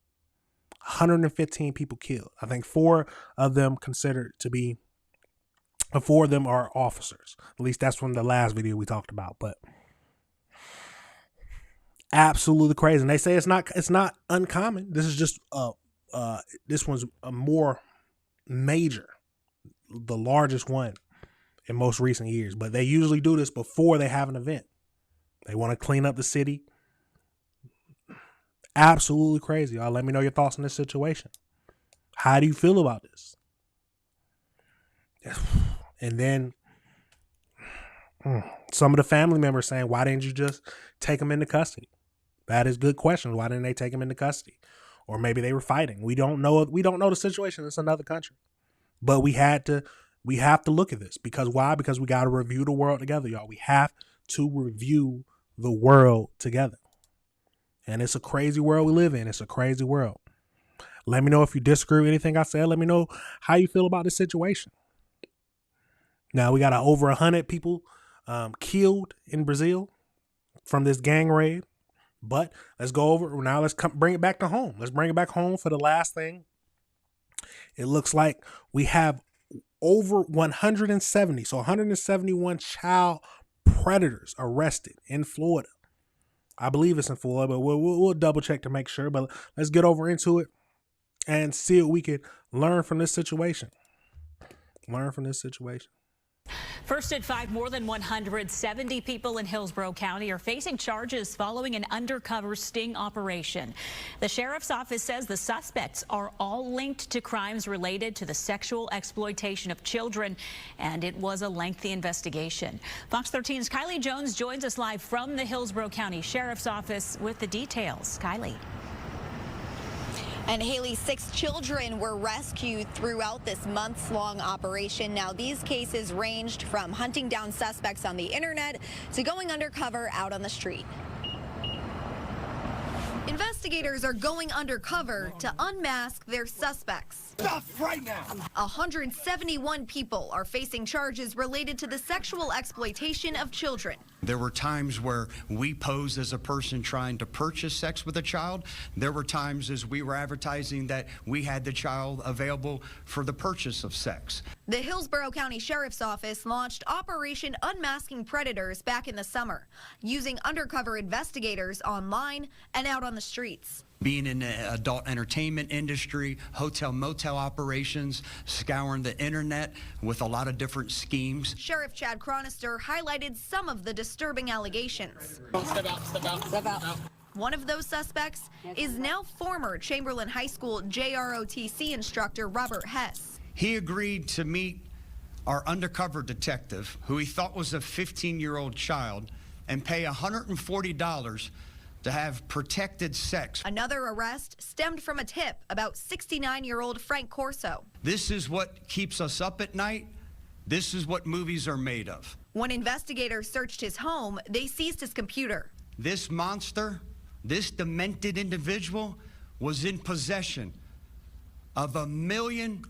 115 people killed. I think 4 of them considered to be 4 of them are officers. At least that's from the last video we talked about. But absolutely crazy. And they say it's not uncommon. This is just this one's a more major, the largest one in most recent years. But they usually do this before they have an event. They want to clean up the city. Absolutely crazy. Y'all let me know your thoughts on this situation. How do you feel about this? And then some of the family members saying, why didn't you just take them into custody? That is good question. Why didn't they take them into custody? Or maybe they were fighting. We don't know. We don't know the situation. It's another country. But we have to look at this. Because why? Because we got to review the world together, y'all. We have to review the world together. And it's a crazy world we live in. It's a crazy world. Let me know if you disagree with anything I said. Let me know how you feel about this situation. Now, we got over 100 people killed in Brazil from this gang raid. But let's go over now. Let's bring it back to home. Let's bring it back home for the last thing. It looks like we have over 170. So 171 child predators arrested in Florida. I believe it's in Florida, but we'll double check to make sure. But let's get over into it and see what we can learn from this situation. Learn from this situation. First at 5, more than 170 people in Hillsborough County are facing charges following an undercover sting operation. The sheriff's office says the suspects are all linked to crimes related to the sexual exploitation of children, and it was a lengthy investigation. Fox 13's Kylie Jones joins us live from the Hillsborough County Sheriff's Office with the details. Kylie. And Haley, 6 children were rescued throughout this months-long operation. Now, these cases ranged from hunting down suspects on the internet to going undercover out on the street. Investigators are going undercover to unmask their suspects. Stop right now! 171 people are facing charges related to the sexual exploitation of children. There were times where we posed as a person trying to purchase sex with a child. There were times as we were advertising that we had the child available for the purchase of sex. The Hillsborough County Sheriff's Office launched Operation Unmasking Predators back in the summer, using undercover investigators online and out on the streets. Being in the adult entertainment industry, hotel motel operations, scouring the internet with a lot of different schemes. Sheriff Chad Chronister highlighted some of the disturbing allegations. Step out, step out, step out. One of those suspects is now former Chamberlain High School JROTC instructor Robert Hess. He agreed to meet our undercover detective, who he thought was a 15-year-old child, and pay $140 to have protected sex. Another arrest stemmed from a tip about 69-year-old Frank Corso. This is what keeps us up at night. This is what movies are made of. When investigators searched his home, they seized his computer. This monster, this demented individual, was in possession of 1 million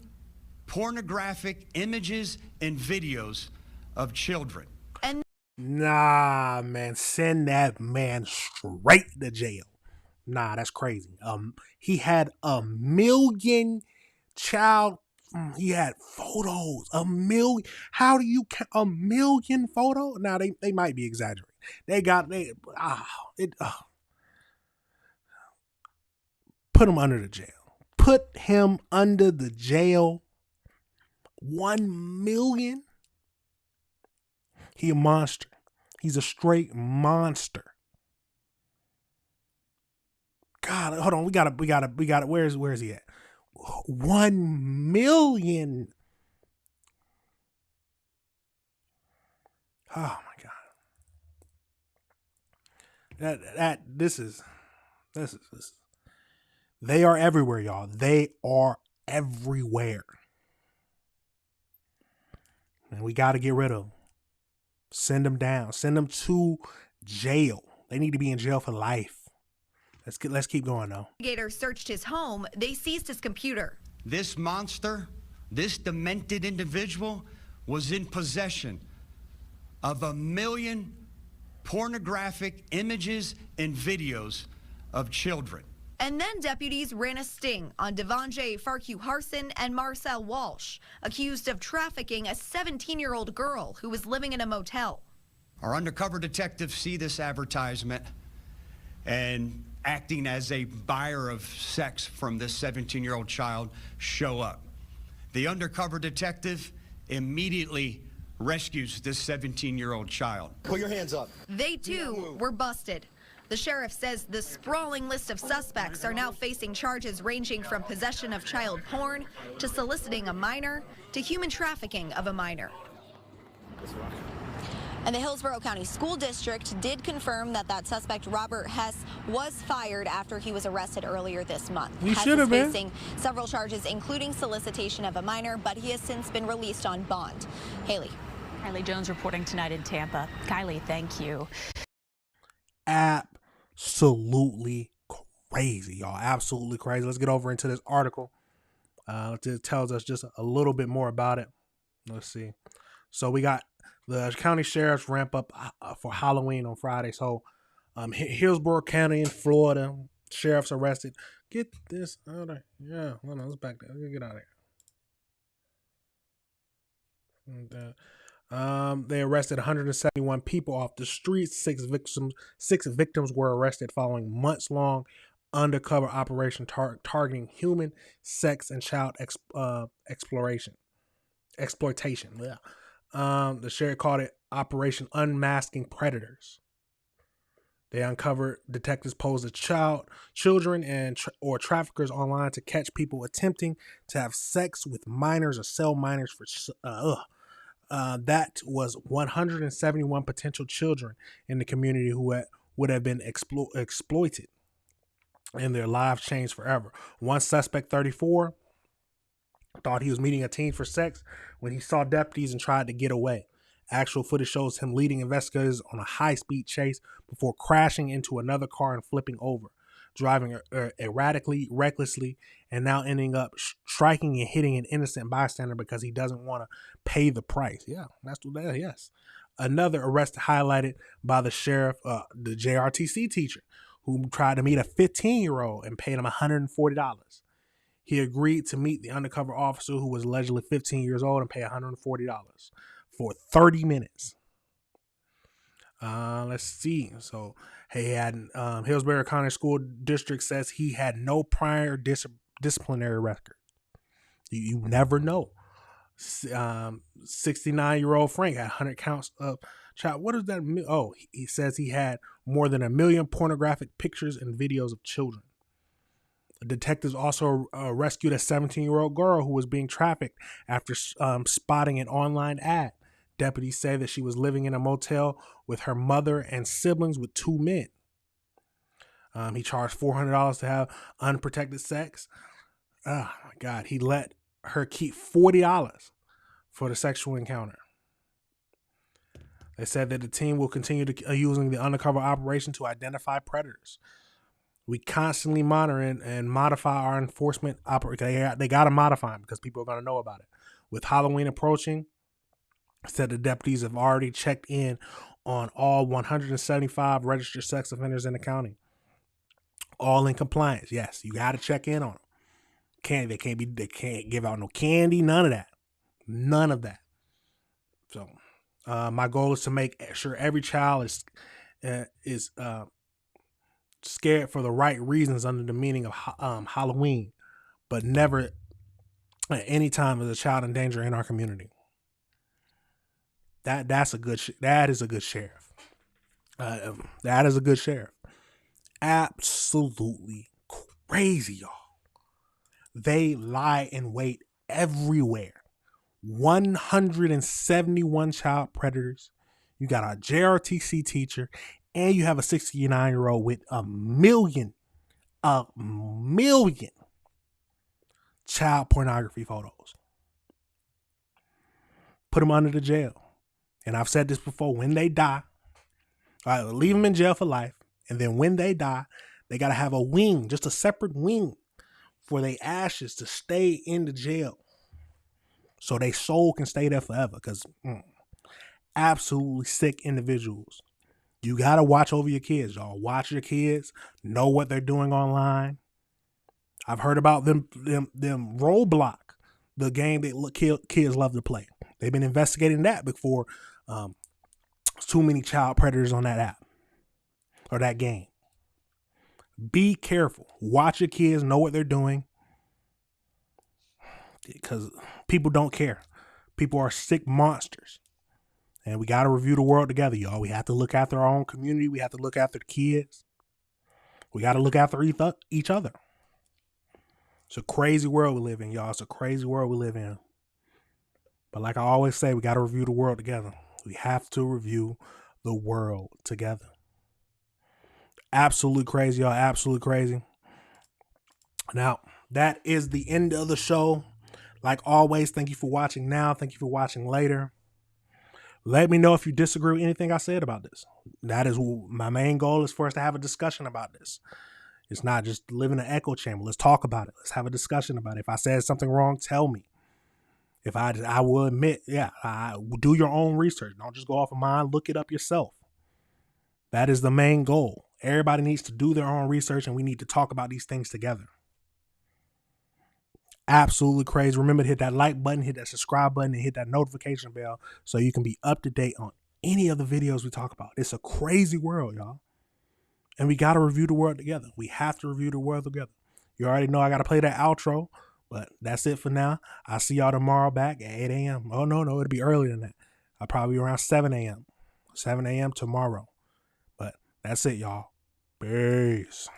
pornographic images and videos of children. Nah, man, send that man straight to jail. Nah, that's crazy. He had 1 million child. He had photos. 1 million. How do you count 1 million photos? Now they might be exaggerating. Put him under the jail. Put him under the jail. 1 million. He a monster. He's a straight monster. God, hold on. We got it. Where is he at? 1 million. Oh my God. This is. They are everywhere, y'all. They are everywhere. And we got to get rid of them. Send them down. Send them to jail. They need to be in jail for life. Let's keep going though. Investigators searched his home. They seized his computer. This monster, this demented individual, was in possession of 1 million pornographic images and videos of children. And then deputies ran a sting on Devonjay Farquharson and Marcel Walsh, accused of trafficking a 17-year-old girl who was living in a motel. Our undercover detectives see this advertisement and, acting as a buyer of sex from this 17-year-old child, show up. The undercover detective immediately rescues this 17-year-old child. Put your hands up. They too were busted. The sheriff says the sprawling list of suspects are now facing charges ranging from possession of child porn to soliciting a minor to human trafficking of a minor. And the Hillsborough County School District did confirm that suspect, Robert Hess, was fired after he was arrested earlier this month. He Hess should have is been. facing several charges, including solicitation of a minor, but he has since been released on bond. Haley. Kylie Jones reporting tonight in Tampa. Kylie, thank you. Absolutely crazy, y'all. Absolutely crazy. Let's get over into this article. It tells us just a little bit more about it. Let's see. So we got the county sheriffs ramp up for Halloween on Friday. So Hillsborough County in Florida, sheriffs arrested. Get this out of here. Yeah, let's back there. Let's get out of here. They arrested 171 people off the streets. Six victims were arrested following months-long undercover operation targeting human, sex, and child exploitation. Yeah. The sheriff called it Operation Unmasking Predators. They uncovered detectives posed as children and or traffickers online to catch people attempting to have sex with minors or sell minors for. That was 171 potential children in the community who would have been exploited, and their lives changed forever. One suspect, 34, thought he was meeting a teen for sex when he saw deputies and tried to get away. Actual footage shows him leading investigators on a high-speed chase before crashing into another car and flipping over, driving erratically, recklessly, and now ending up striking and hitting an innocent bystander because he doesn't want to pay the price. Yeah, that's what that is. Yes. Another arrest highlighted by the sheriff, the JRTC teacher, who tried to meet a 15-year-old and paid him $140. He agreed to meet the undercover officer who was allegedly 15 years old and pay $140 for 30 minutes. Let's see. So he had Hillsborough County School District says he had no prior disciplinary record. You never know. 69-year-old Frank had 100 counts of child. What does that mean? Oh, he says he had more than 1 million pornographic pictures and videos of children. Detectives also rescued a 17-year-old girl who was being trafficked after spotting an online ad. Deputies say that she was living in a motel with her mother and siblings with 2 men. He charged $400 to have unprotected sex. Oh, my God. He let her keep $40 for the sexual encounter. They said that the team will continue to using the undercover operation to identify predators. We constantly monitor and modify our enforcement operation. They got to modify them because people are going to know about it. With Halloween approaching, said the deputies have already checked in on all 175 registered sex offenders in the county. All in compliance. Yes, you got to check in on them. They can't give out no candy, none of that. None of that. So, my goal is to make sure every child is scared for the right reasons under the meaning of Halloween, but never at any time is a child in danger in our community. That is a good sheriff. That is a good sheriff. Absolutely crazy, y'all. They lie in wait everywhere. 171 child predators. You got a JRTC teacher, and you have a 69-year-old with a million child pornography photos. Put them under the jail. And I've said this before, when they die, leave them in jail for life. And then when they die, they got to have a wing, just a separate wing for their ashes to stay in the jail. So their soul can stay there forever. Because absolutely sick individuals. You got to watch over your kids, y'all. Watch your kids. Know what they're doing online. I've heard about them Roblox, the game that kids love to play. They've been investigating that before. Too many child predators on that app or that game. Be careful. Watch your kids, know what they're doing, because people don't care. People are sick monsters. And we got to review the world together, y'all. We have to look after our own community. We have to look after the kids. We got to look after each other. It's a crazy world we live in, y'all. It's a crazy world we live in. But like I always say, we got to review the world together. We have to review the world together. Absolutely crazy, y'all. Absolutely crazy. Now, that is the end of the show. Like always, thank you for watching now. Thank you for watching later. Let me know if you disagree with anything I said about this. That is my main goal, is for us to have a discussion about this. It's not just live in an echo chamber. Let's talk about it. Let's have a discussion about it. If I said something wrong, tell me. If I will admit, do your own research. Don't just go off of mine. Look it up yourself. That is the main goal. Everybody needs to do their own research, and we need to talk about these things together. Absolutely crazy. Remember to hit that like button, hit that subscribe button, and hit that notification bell so you can be up to date on any of the videos we talk about. It's a crazy world, y'all. And we got to review the world together. We have to review the world together. You already know I got to play that outro, but that's it for now. I'll see y'all tomorrow back at 8 a.m. Oh, no, it'll be earlier than that. I'll probably be around 7 a.m. 7 a.m. tomorrow. But that's it, y'all. Peace.